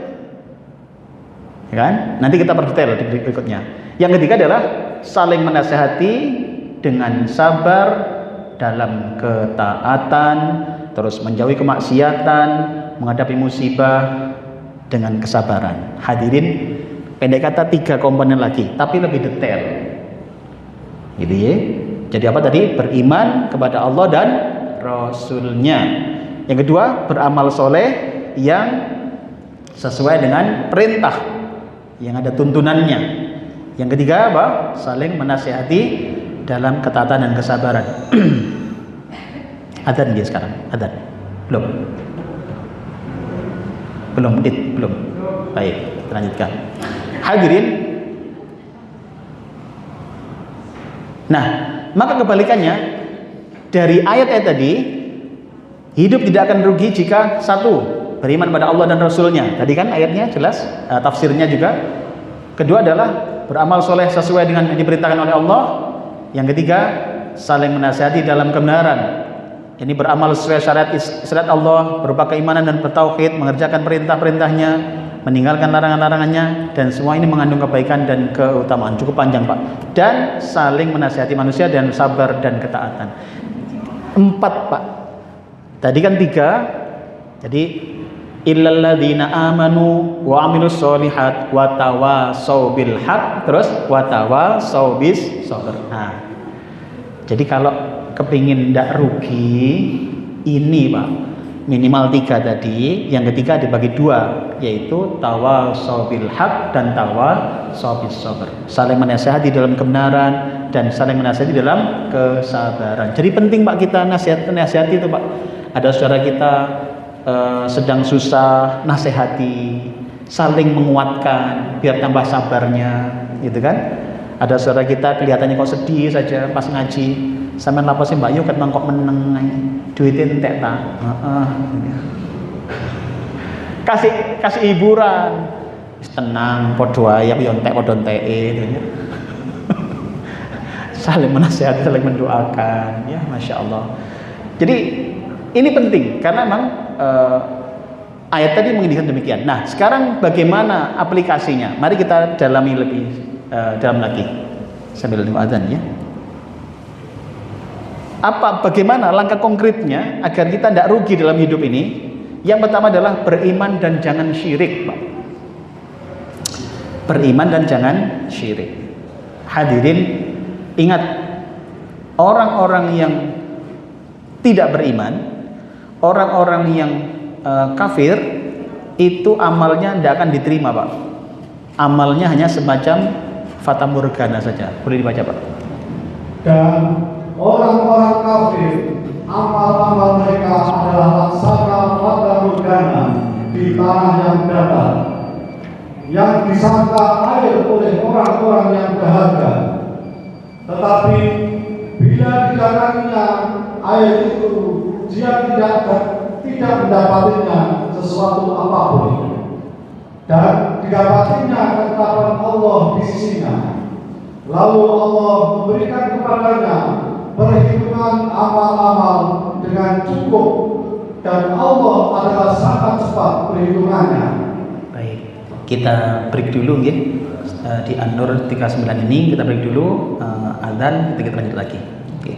A: Ya kan? Nanti kita perdetail di berikutnya. Yang ketiga adalah saling menasehati dengan sabar dalam ketaatan, terus menjauhi kemaksiatan, menghadapi musibah dengan kesabaran. Hadirin, pendek kata 3 komponen lagi, tapi lebih detail. Gitu ya. Jadi apa tadi? Beriman kepada Allah dan Rasulnya. Yang kedua, beramal soleh yang sesuai dengan perintah, yang ada tuntunannya. Yang ketiga apa? Saling menasihati dalam ketaatan dan kesabaran. Adzan dia sekarang. Adzan. Belum. Baik, kita lanjutkan. Hadirin. Nah, maka kebalikannya dari ayat-ayat tadi, hidup tidak akan rugi jika 1, beriman pada Allah dan Rasulnya. Tadi kan ayatnya jelas, tafsirnya juga. Kedua adalah beramal soleh sesuai dengan yang diperintahkan oleh Allah. Yang ketiga, saling menasihati dalam kebenaran. Ini beramal sesuai syariat Allah, berupa keimanan dan bertauhid, mengerjakan perintah-perintahnya, meninggalkan larangan-larangannya, dan semua ini mengandung kebaikan dan keutamaan. Cukup panjang Pak. Dan saling menasihati manusia dan sabar dan ketaatan. 4 Pak. Tadi kan 3. Jadi illal ladzina amanu wa amilus solihat wa tawasau bil haq, terus wa tawasau bis sabr. Nah, jadi kalau kepingin ndak rugi, ini Pak, minimal 3 tadi. Yang ketiga dibagi 2, yaitu tawasau bil haq dan tawasau bis sabr. Saling menasihati dalam kebenaran dan saling menasihati dalam kesabaran. Jadi penting Pak kita nasihati itu Pak. Ada saudara kita sedang susah, nasihati, saling menguatkan biar tambah sabarnya, gitu kan? Ada saudara kita kelihatannya kok sedih saja pas ngaji, sampean lapo sih Mbak Yu ket mangkok meneng duitin entek ta. Kasih hiburan. tenang, podo ayam yontek podo gitu ya. Saling menasihati, saling mendoakan, ya masya Allah. Jadi ini penting karena memang ayat tadi menginginkan demikian. Nah, sekarang bagaimana aplikasinya? Mari kita dalami lebih dalam lagi sambil azan ya. Bagaimana langkah konkretnya agar kita tidak rugi dalam hidup ini? Yang pertama adalah beriman dan jangan syirik, Pak. Beriman dan jangan syirik. Hadirin, ingat, orang-orang yang tidak beriman, orang-orang yang kafir, itu amalnya tidak akan diterima, Pak. Amalnya hanya semacam fata morgana saja. Boleh dibaca, Pak.
B: Dan orang-orang kafir, amal-amal mereka adalah laksana fata morgana di tanah yang datar, yang disangka air oleh orang-orang yang dahaga. Tetapi bila didatanginya air itu, dia tidak mendapatinya sesuatu apapun, dan didapatinya ketetapan Allah di sisinya. Lalu Allah memberikan kepadanya perhitungan amal-amal dengan cukup, dan Allah adalah sangat cepat perhitungannya. Baik, kita break dulu ya. Di An-Nur 39 ini kita break dulu azan, kita lanjut lagi. Oke.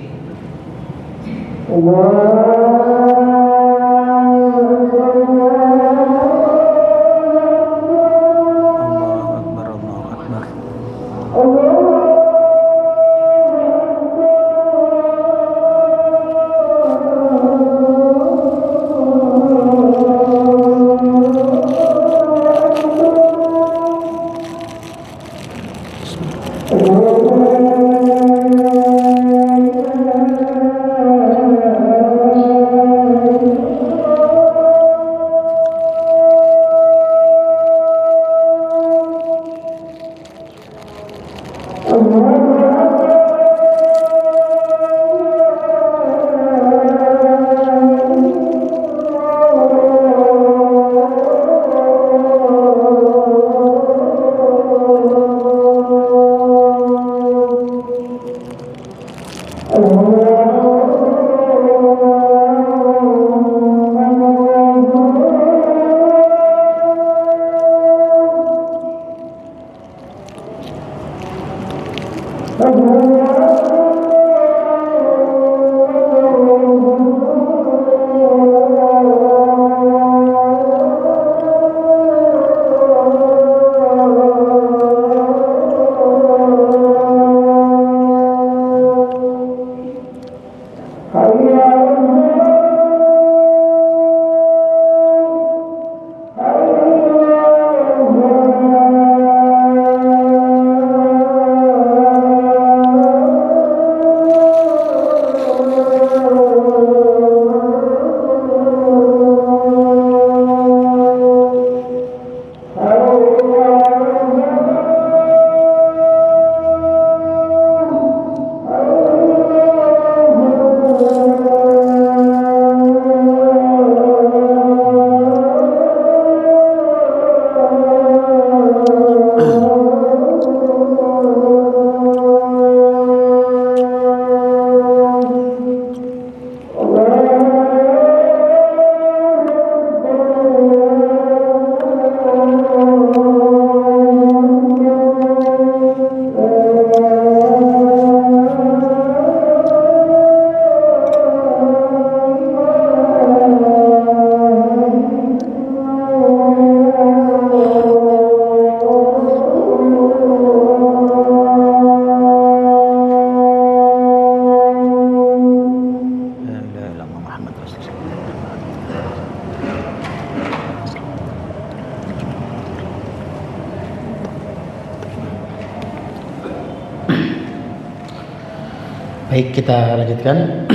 B: Baik, kita lanjutkan.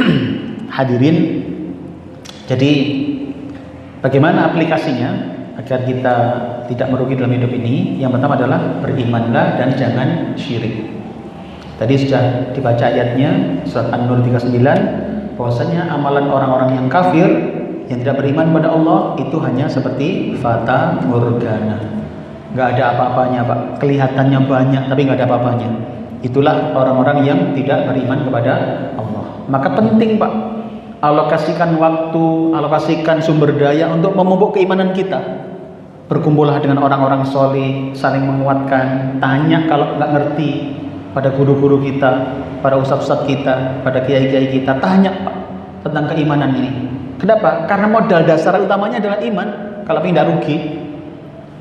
B: Hadirin, jadi bagaimana aplikasinya agar kita tidak merugi dalam hidup ini? Yang pertama adalah berimanlah dan jangan syirik. Tadi sudah dibaca ayatnya, surat An-Nur 39, bahwasanya amalan orang-orang yang kafir, yang tidak beriman pada Allah, itu hanya seperti fata morgana.
A: nggak ada apa-apanya Pak, kelihatannya banyak tapi nggak ada apa-apanya. Itulah orang-orang yang tidak beriman kepada Allah. Maka penting Pak, alokasikan waktu, alokasikan sumber daya untuk memupuk keimanan kita. Berkumpullah dengan orang-orang soleh, saling menguatkan, tanya kalau nggak ngerti pada guru-guru kita, pada ustadz-ustadz kita, pada kiai-kiai kita, tanya Pak tentang keimanan ini. Kenapa? Karena modal dasar utamanya adalah iman. Kalau tidak rugi,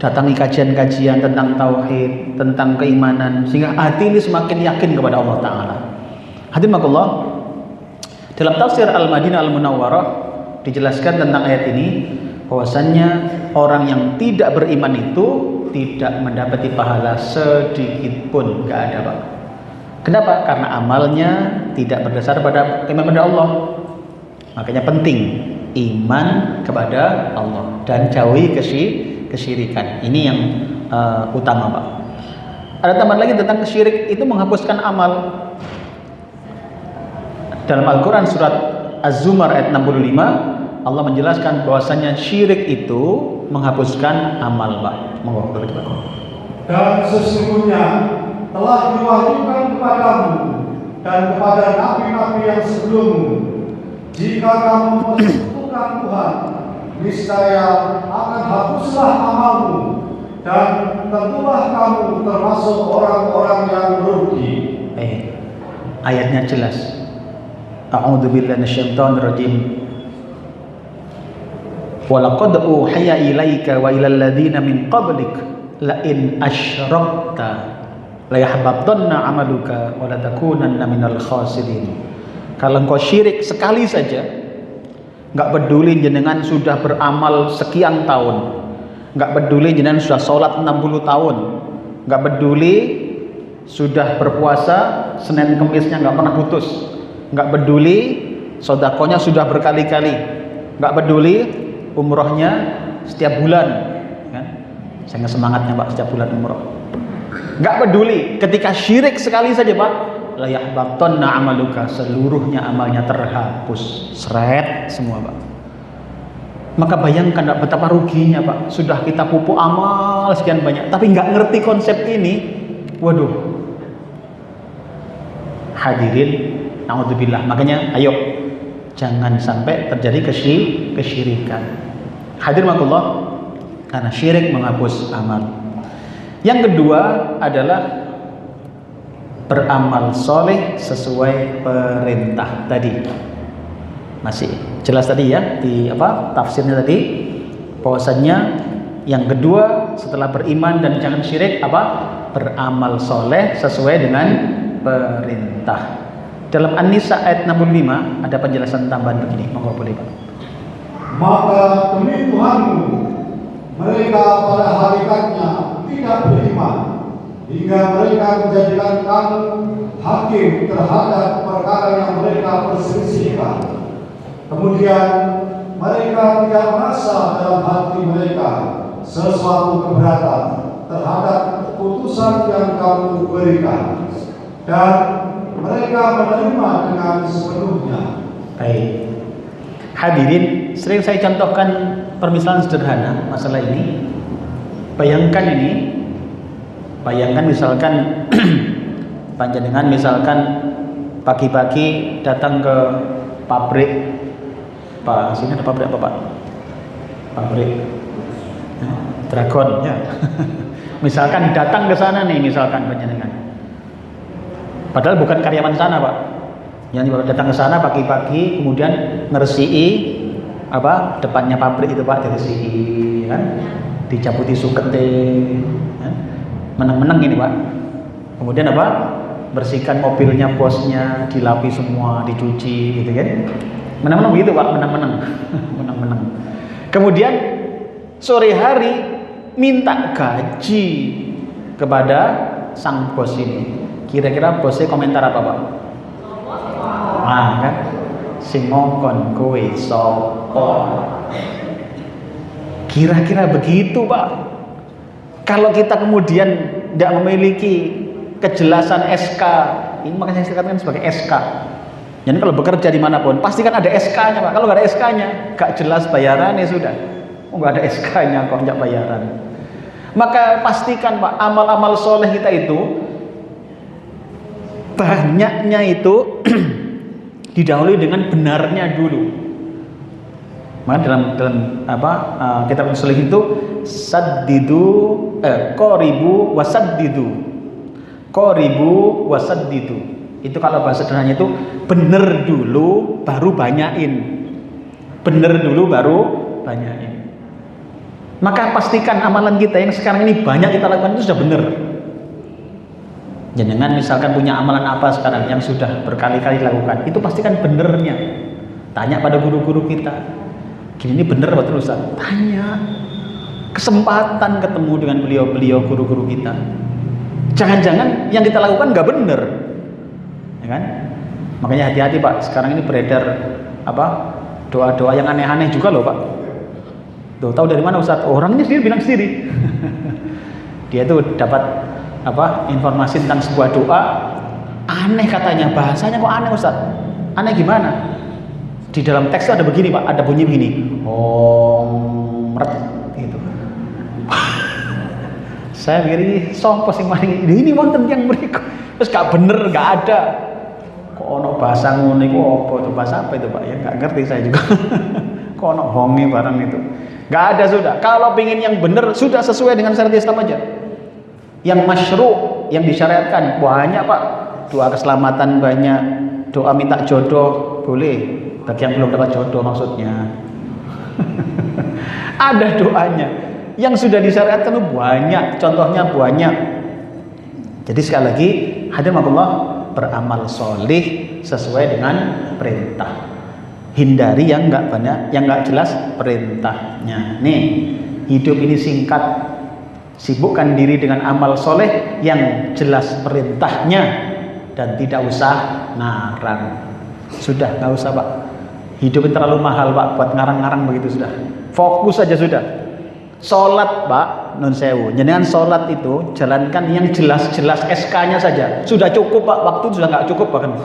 A: datangi kajian-kajian tentang tauhid, tentang keimanan, sehingga hati ini semakin yakin kepada Allah Ta'ala. Hadirin Allah, dalam tafsir Al-Madinah Al-Munawwarah dijelaskan tentang ayat ini, bahwasannya orang yang tidak beriman itu tidak mendapati pahala sedikit pun, nggak ada Pak. Kenapa? Karena amalnya tidak berdasar pada iman kepada Allah. Makanya penting iman kepada Allah dan jauhi kesyirikan. Ini yang utama Pak. Ada tambahan lagi tentang kesyirik, itu menghapuskan amal. Dalam Al-Quran surat Az-Zumar ayat 65, Allah menjelaskan bahwasanya syirik itu menghapuskan amal Pak. Monggo Pak.
B: Dan sesungguhnya telah diwahyukan kepadamu dan kepada nabi-nabi yang sebelummu, jika kamu mempersekutukan Tuhan, niscaya akan hapuslah amalmu, dan tentulah kamu termasuk orang-orang yang merugi.
A: Ayatnya jelas. A'udzubillahi minasyaitonirrajim. Walaqad uhiya ilaika wa ilal ladzina min qablik la in asyrakta la yahbatanna 'amaluka wa la takunanna minal khasirin. Kalau engkau syirik sekali saja, nggak peduli jenengan sudah beramal sekian tahun, nggak peduli jenengan sudah sholat 60 tahun, nggak peduli sudah berpuasa Senin Kemisnya nggak pernah putus, nggak peduli sodakonya sudah berkali-kali, nggak peduli umrohnya setiap bulan, kan? Saya semangatnya Pak setiap bulan umroh. Nggak peduli, ketika syirik sekali saja Pak, la yahbatanna amaluka, seluruhnya amalnya terhapus, seret semua Pak. Maka bayangkan betapa ruginya Pak, sudah kita pupuk amal sekian banyak, tapi nggak ngerti konsep ini, waduh. Hadirin, naudzubillah. Makanya ayo jangan sampai terjadi kesyirikan. Hadirin makullah, karena syirik menghapus amal. Yang kedua adalah beramal soleh sesuai perintah tadi. Masih jelas tadi ya di tafsirnya tadi, bahwasannya yang kedua setelah beriman dan jangan syirik beramal soleh sesuai dengan perintah. Dalam An-Nisa ayat 65 ada penjelasan tambahan begini, monggo boleh Pak.
B: Maka demi Tuhanmu, mereka pada hakikatnya tidak beriman, hingga mereka menjadikan kamu hakim terhadap perkara yang mereka perselisihkan. Kemudian mereka tidak merasa dalam hati mereka sesuatu keberatan terhadap keputusan yang kamu berikan, dan mereka menerima dengan sepenuhnya. Baik.
A: Hadirin, sering saya contohkan permisalan sederhana masalah ini. Bayangkan misalkan panjenengan misalkan pagi-pagi datang ke pabrik. Pak, sini ada pabrik apa Pak? Pabrik Dragon ya. Misalkan datang ke sana nih, misalkan panjenengan. Padahal bukan karyawan sana Pak. Yang datang ke sana pagi-pagi, kemudian ngeresiki depannya pabrik itu Pak, diresiki kan, dicabuti sukete, kan? Meneng-meneng ini Pak. Kemudian bersihkan mobilnya bosnya, dilapi semua, dicuci gitu kan. Meneng-meneng begitu Pak, meneng-meneng. Meneng-meneng. Kemudian sore hari minta gaji kepada sang bos ini. Kira-kira bosnya komentar apa Pak? Kan? Sing ngongkon kowe sapa? Kira-kira begitu Pak. Kalau kita kemudian tidak memiliki kejelasan SK, ini makanya saya katakan sebagai SK. Jadi kalau bekerja dimanapun, pasti kan ada SK-nya Pak. Kalau nggak ada SK-nya, nggak jelas bayarannya sudah. Nggak ada SK-nya kok nggak bayaran. Maka pastikan Pak, amal-amal soleh kita itu banyaknya itu didahului dengan benarnya dulu. Maka dalam kitab soleh itu saddidu qoribu wasaddidu. Itu kalau bahasa sederhananya itu bener dulu baru banyain. Bener dulu baru banyain. Maka pastikan amalan kita yang sekarang ini banyak kita lakukan itu sudah benar. Jangan misalkan punya amalan apa sekarang yang sudah berkali-kali dilakukan, itu pastikan benernya. Tanya pada guru-guru kita, gini ini bener betul Ustaz? Tanya. Kesempatan ketemu dengan beliau-beliau guru-guru kita. Jangan-jangan yang kita lakukan nggak bener, ya kan? Makanya hati-hati Pak. Sekarang ini beredar doa-doa yang aneh-aneh juga loh Pak. Tuh, tahu dari mana Ustaz? Orangnya sendiri bilang sendiri. Dia tuh dapat informasi tentang sebuah doa aneh katanya, bahasanya kok aneh Ustaz. Aneh gimana? Di dalam teks ada begini Pak, ada bunyi begini. Gitu. Saya pikir ini sopo sing maring ini wonten yang mriku. Terus gak bener, gak ada. Kok ono bahasa ngono iku apa itu? Bahasa apa itu Pak? Ya gak ngerti saya juga. Kok ono honge barang itu. Gak ada sudah. Kalau pingin yang benar sudah sesuai dengan syariat Islam aja. Yang masyru', yang disyariatkan banyak Pak. Doa keselamatan banyak, doa minta jodoh boleh. Bagi yang belum dapat jodoh maksudnya. Ada doanya. Yang sudah disyariatkan itu banyak, contohnya banyak. Jadi sekali lagi, hadiratullah, beramal solih sesuai dengan perintah. Hindari yang nggak banyak, yang nggak jelas perintahnya. Nih, hidup ini singkat. Sibukkan diri dengan amal soleh yang jelas perintahnya dan tidak usah ngarang. Sudah, nggak usah Pak. Hidup ini terlalu mahal Pak buat ngarang-ngarang begitu sudah. Fokus saja sudah. Sholat Pak, nun sewu. Jangan sholat itu jalankan yang jelas-jelas SK-nya saja. Sudah cukup Pak. Waktu sudah nggak cukup bahkan.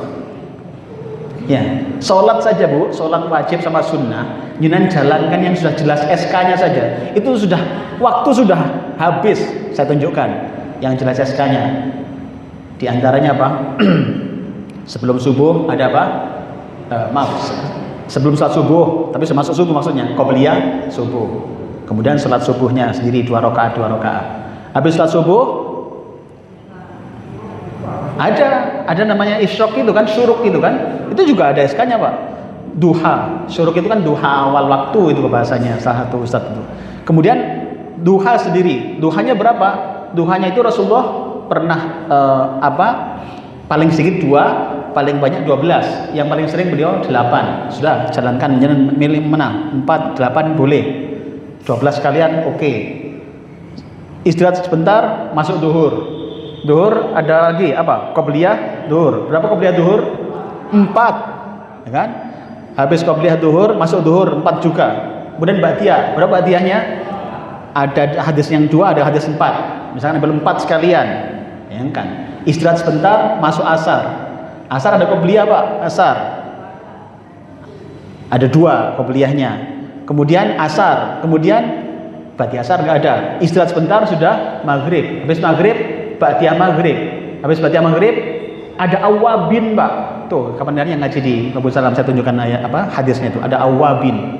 A: Ya, sholat saja Bu, sholat wajib sama sunnah, jangan jalankan yang sudah jelas SK-nya saja. Itu sudah, waktu sudah habis. Saya tunjukkan yang jelas SK-nya. Di antaranya apa? Sebelum subuh ada apa? Sebelum salat subuh, tapi masuk subuh maksudnya, qobliyah subuh. Kemudian salat subuhnya sendiri 2 rakaat. Habis salat subuh ada namanya isyraq itu kan, syuruk itu kan, itu juga ada SK-nya Pak. Duha, syuruk itu kan duha awal waktu itu bahasanya salah satu ustaz itu. Kemudian duha sendiri, duhanya berapa? Duhanya itu Rasulullah pernah paling sedikit 2, paling banyak 12. Yang paling sering beliau 8. Sudah jalankan, jangan milih mana, 4, 8 boleh. 12 kalian oke. Istirahat sebentar, masuk duhur. Duhur ada lagi apa? Qobliyah duhur. Berapa qobliyah duhur? 4. Ya kan? Habis qobliyah duhur, masuk duhur 4 juga. Kemudian ba'diyah. Berapa ba'diyahnya? Ada hadis yang 2, ada hadis 4. Misalkan belum 4 sekalian. Ya kan? Istirahat sebentar, masuk asar. Asar ada qobliyah Pak, asar. Ada 2 qobliyahnya. Kemudian asar, kemudian ba'diyah asar enggak ada. Istirahat sebentar sudah maghrib. Habis maghrib ba'diyah maghrib. Habis ba'diyah maghrib ada awabin Pak. Tuh, kapan hari yang ngaji di Abu Salam saya tunjukkan ayat hadisnya itu. Ada awabin.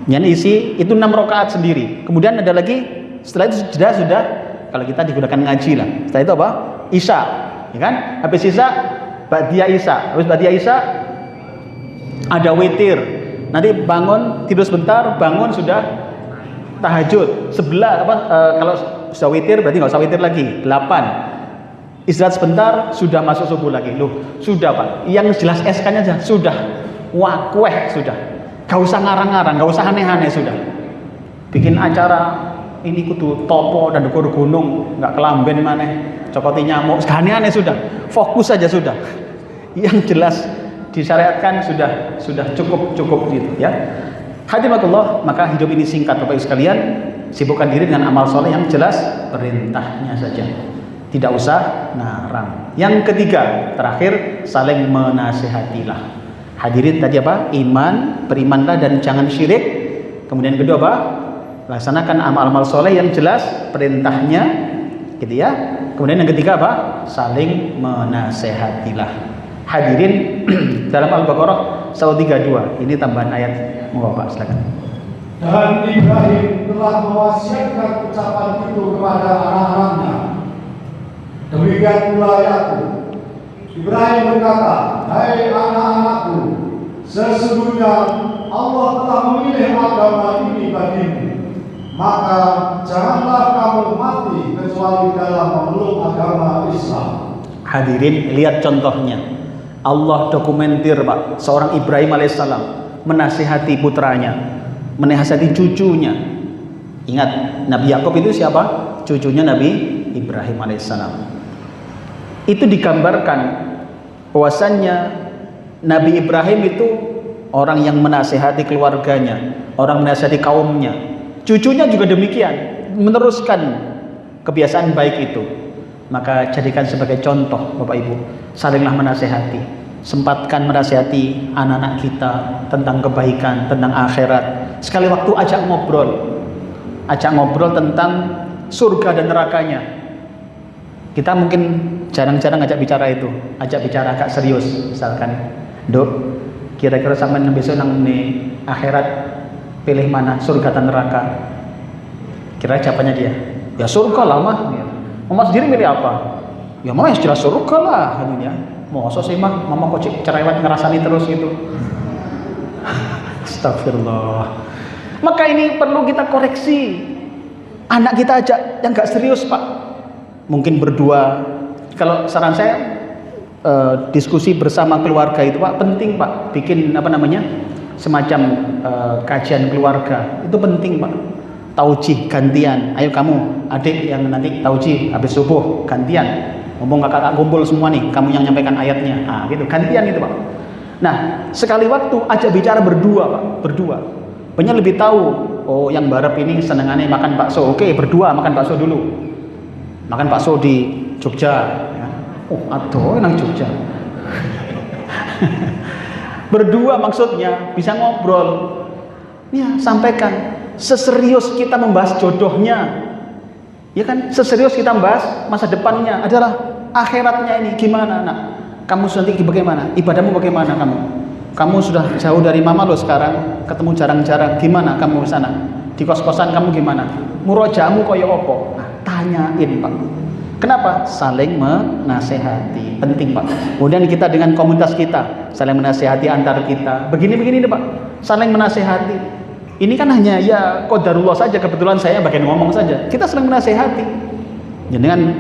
A: Yang isi itu 6 rakaat sendiri. Kemudian ada lagi setelah itu sudah kalau kita digunakan ngaji lah. Setelah itu apa? Isya, ya kan? Habis isya ba'diyah isya. Habis ba'diyah isya ada witir. Nanti bangun tidur sebentar, bangun sudah tahajud. Kalau sudah witir berarti nggak usah witir lagi. 8. Istirahat sebentar sudah masuk subuh lagi. Loh, sudah Pak. Yang jelas SK-nya aja sudah. Wakweh sudah. Gak usah ngarang-ngarang, gak usah aneh-aneh sudah. Bikin acara ini kudu topo dan ukur gunung, nggak kelamben maneh, cokoti nyamuk, aneh-aneh sudah. Fokus saja sudah. Yang jelas disyariatkan sudah cukup gitu ya. Hadiratullah, maka hidup ini singkat Bapak Ibu sekalian. Sibukkan diri dengan amal soleh yang jelas perintahnya saja. Tidak usah ngarang. Yang ketiga, terakhir, saling menasihatilah. Hadirin tadi apa? Iman, berimanlah dan jangan syirik. Kemudian kedua apa? Laksanakan amal-amal soleh yang jelas perintahnya, gitu ya. Kemudian yang ketiga apa? Saling menasehatilah. Hadirin, dalam Al-Baqarah 132. Ini tambahan ayat. Mohon Pak, silakan.
B: Dan Ibrahim telah mewasiatkan ucapan itu kepada anak-anaknya. Demikian pula Yakub. Ibrahim berkata, hai anak-anakku, sesungguhnya Allah telah memilih agama ini bagimu. Maka janganlah kamu mati kecuali dalam memeluk agama Islam. Hadirin, lihat contohnya. Allah dokumentir Pak, seorang Ibrahim alaihissalam menasihati putranya, menasihati cucunya. Ingat, Nabi Yakub itu siapa? Cucunya Nabi Ibrahim alaihissalam. Itu digambarkan bahwasannya Nabi Ibrahim itu orang yang menasihati keluarganya, orang menasihati kaumnya. Cucunya juga demikian, meneruskan kebiasaan baik itu. Maka jadikan sebagai contoh Bapak Ibu, salinglah menasihati. Sempatkan menasihati anak-anak kita tentang kebaikan, tentang akhirat. Sekali waktu ajak ngobrol tentang surga dan nerakanya. Kita mungkin jarang-jarang ajak bicara itu, ajak bicara agak serius. Misalkan, Dok, kira-kira sampean besok nang di akhirat pilih mana, surga dan neraka? Kira jawabannya dia, ya surga lah mah. Mama sendiri milih apa? Ya mama yang jelas surga lah, ya. Masa sih mah, mama kok cerewet ngerasani terus gitu. Astagfirullah. Maka ini perlu kita koreksi. Anak kita aja yang gak serius Pak. Mungkin berdua. Kalau saran saya diskusi bersama keluarga itu Pak penting Pak. Bikin semacam kajian keluarga itu penting Pak. Taujih gantian. Ayo kamu adik yang nanti taujih habis subuh gantian. Ngomong kakak kumpul semua nih, kamu yang nyampaikan ayatnya. Gitu gantian itu Pak. Nah sekali waktu ajak bicara berdua Pak, berdua. Banyak lebih tahu. Oh yang barep ini senengannya makan bakso. Oke berdua makan bakso dulu. Makan bakso di Jogja. Ya. Oh aduh nang Jogja. Berdua maksudnya bisa ngobrol. Ya sampaikan. Seserius kita membahas jodohnya, ya kan? Seserius kita membahas masa depannya adalah akhiratnya ini gimana, nak? Kamu nanti bagaimana? Ibadahmu bagaimana kamu? Kamu sudah jauh dari mama lo sekarang, ketemu jarang-jarang. Gimana kamu di sana? Di kos-kosan kamu gimana? Murojamu koyo opo? Nah, tanyain Pak. Kenapa? Saling menasehati, penting Pak. Kemudian kita dengan komunitas kita saling menasehati antar kita. Begini-begini nih Pak, saling menasehati. Ini kan hanya ya qadarullah saja, kebetulan saya bagian ngomong saja. Kita sering menasehati. Dengan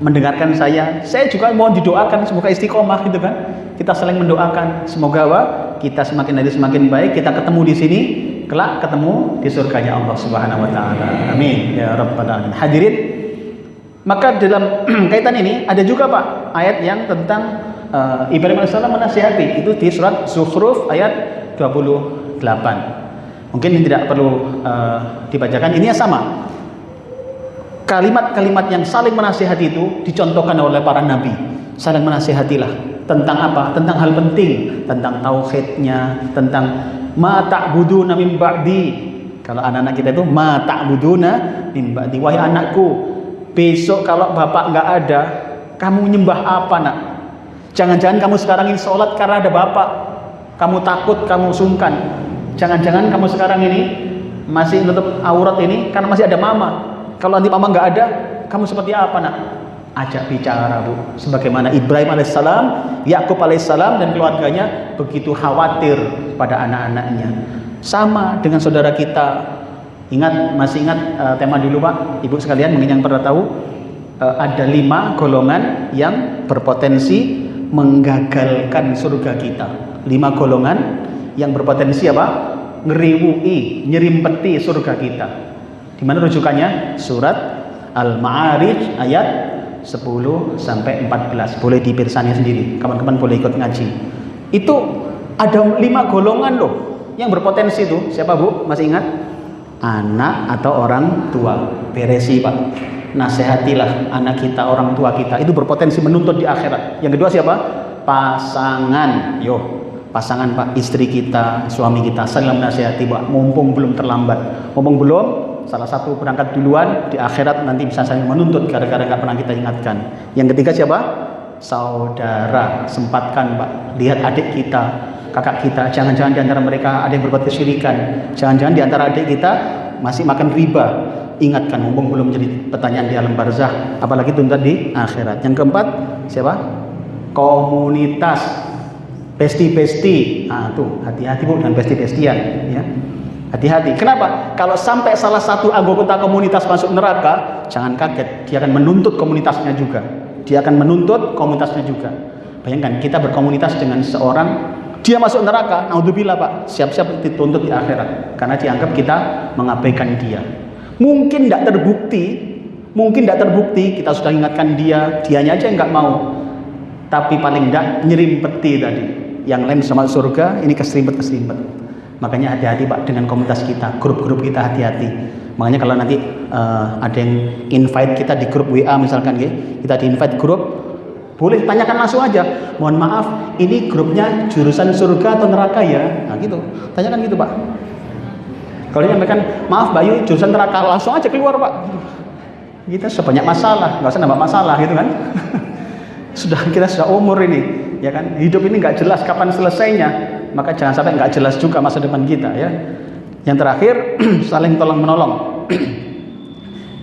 B: mendengarkan saya juga mohon didoakan semoga istiqomah gitu kan. Kita saling mendoakan semoga kita semakin hari semakin baik, kita ketemu di sini, kelak ketemu di surganya Allah Subhanahu wa taala. Amin ya rabbal alamin. Hadirin, maka dalam kaitan ini ada juga Pak ayat yang tentang Ibrahim AS menasihati, itu di surat Zukhruf ayat 28. Mungkin tidak perlu dibacakan, ini sama. Kalimat-kalimat yang saling menasihati itu dicontohkan oleh para nabi. Saling menasihatilah tentang apa? Tentang hal penting, tentang tauhidnya, tentang ma ta'buduna min ba'di. Kalau anak-anak kita itu ma ta'buduna min ba'di. Wahai anakku, besok kalau bapak nggak ada, kamu nyembah apa nak? Jangan-jangan kamu sekarang ini sholat karena ada bapak. Kamu takut, kamu sungkan. Jangan-jangan kamu sekarang ini masih nutup aurat ini karena masih ada mama. Kalau nanti mama nggak ada, kamu seperti apa nak? Ajak bicara Bu. Sebagaimana Ibrahim alaihissalam, Yakub alaihissalam dan keluarganya begitu khawatir pada anak-anaknya. Sama dengan saudara kita. Masih ingat tema dulu Pak, Ibu sekalian mungkin yang pernah tahu ada 5 golongan yang berpotensi menggagalkan surga kita. 5 golongan yang berpotensi apa? Ngeriwui, nyerimpeti surga kita. Di mana rujukannya? Surat Al-Ma'arij ayat 10 sampai 14. Boleh dipirsani sendiri. Kawan-kawan boleh ikut ngaji. Itu ada 5 golongan loh yang berpotensi itu. Siapa Bu? Masih ingat? Anak atau orang tua. Beresi Pak. Nasihatilah anak kita, orang tua kita. Itu berpotensi menuntut di akhirat. Yang kedua siapa? Pasangan.
A: pasangan Pak, istri kita, suami kita, saling menasihati Pak, mumpung belum terlambat, mumpung belum salah satu berangkat duluan, di akhirat nanti bisa saling menuntut gara-gara nggak pernah kita ingatkan. Yang ketiga siapa? Saudara, sempatkan Pak, lihat adik kita, kakak kita, jangan-jangan di antara mereka ada yang berbuat kesyirikan, jangan-jangan di antara adik kita masih makan riba, ingatkan mumpung belum jadi pertanyaan di alam barzah, apalagi tuntut di akhirat. Yang keempat siapa? Komunitas, besti-besti. Tuh hati-hati Bu dengan besti-bestian ya. Hati-hati. Kenapa? Kalau sampai salah satu anggota komunitas masuk neraka, jangan kaget, dia akan menuntut komunitasnya juga. Dia akan menuntut komunitasnya juga. Bayangkan kita berkomunitas dengan seorang, dia masuk neraka, naudzubillah Pak, siap-siap dituntut di akhirat karena dianggap kita mengabaikan dia. Mungkin tidak terbukti, kita sudah ingatkan dia, dianya aja nggak mau. Tapi paling tidak nyerimpeti tadi. Yang lain sama surga, ini keserimpet. Makanya hati-hati Pak dengan komunitas kita, grup-grup kita hati-hati. Makanya kalau nanti ada yang invite kita di grup WA misalkan, kita di invite grup, boleh tanyakan langsung aja. Mohon maaf, ini grupnya jurusan surga atau neraka ya? Nah gitu, tanyakan gitu Pak. Kalau nyampaikan, maaf Bayu jurusan neraka, langsung aja keluar Pak. Kita sebanyak masalah, nggak usah nambah masalah gitu kan. Kita sudah umur ini, ya kan? Hidup ini nggak jelas kapan selesainya, maka jangan sampai nggak jelas juga masa depan kita ya. Yang terakhir, saling tolong menolong.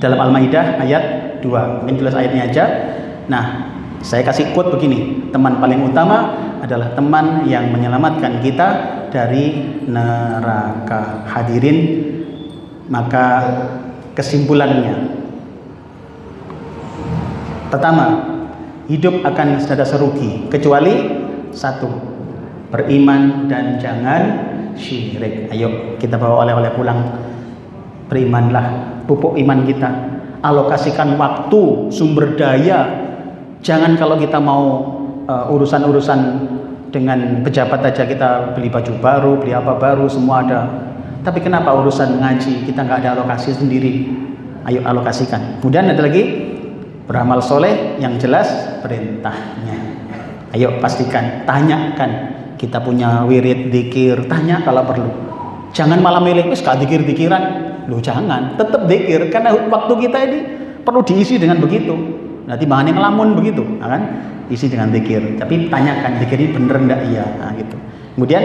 A: Dalam Al-Maidah ayat 2, mungkin jelas ayatnya aja. Nah, saya kasih quote begini, teman paling utama adalah teman yang menyelamatkan kita dari neraka. Hadirin, maka kesimpulannya, pertama, hidup akan senantiasa rugi kecuali satu, beriman dan jangan syirik. Ayo kita bawa oleh-oleh pulang. Berimanlah, pupuk iman kita, alokasikan waktu, sumber daya. Jangan kalau kita mau urusan-urusan dengan pejabat aja kita beli baju baru, beli apa baru, semua ada. Tapi kenapa urusan ngaji kita nggak ada alokasi sendiri? Ayo alokasikan. Kemudian ada lagi, beramal soleh yang jelas perintahnya. Ayo pastikan, tanyakan. Kita punya wirid, dzikir, tanya kalau perlu. Jangan malah milih, wis gak dzikir-dzikiran. Loh jangan, tetap dzikir karena waktu kita ini perlu diisi dengan begitu. Nanti bahannya ngelamun begitu, kan? Isi dengan dzikir. Tapi tanyakan, dzikir ini bener enggak? Iya, nah, gitu. Kemudian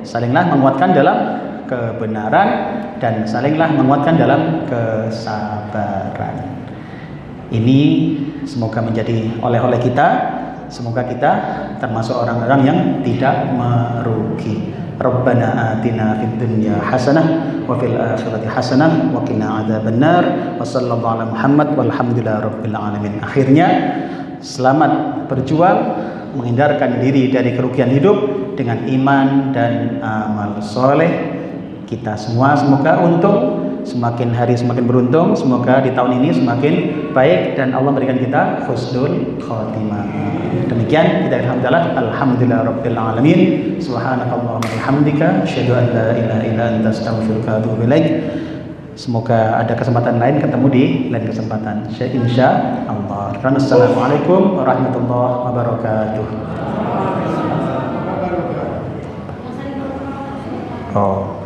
A: salinglah menguatkan dalam kebenaran dan salinglah menguatkan dalam kesabaran. Ini semoga menjadi oleh-oleh kita. Semoga kita termasuk orang-orang yang tidak merugi. Rabbana atina fid dunya hasanah wa fil akhirati hasanah wa qina adzabannar wa sallallahu ala Muhammad walhamdulillahi rabbil alamin. Akhirnya selamat berjuang menghindarkan diri dari kerugian hidup dengan iman dan amal soleh. Kita semua semoga untung, semakin hari semakin beruntung, semoga di tahun ini semakin baik dan Allah berikan kita husnul khotimah. Demikian kita alhamdulillah rabbil alamin. Subhanakallahumma bihamdika asyhadu an la ilaha illa anta astaghfiruka wa atubu ilaik. Semoga ada kesempatan lain ketemu di lain kesempatan. Insya Allah. Assalamualaikum warahmatullahi wabarakatuh. Oh.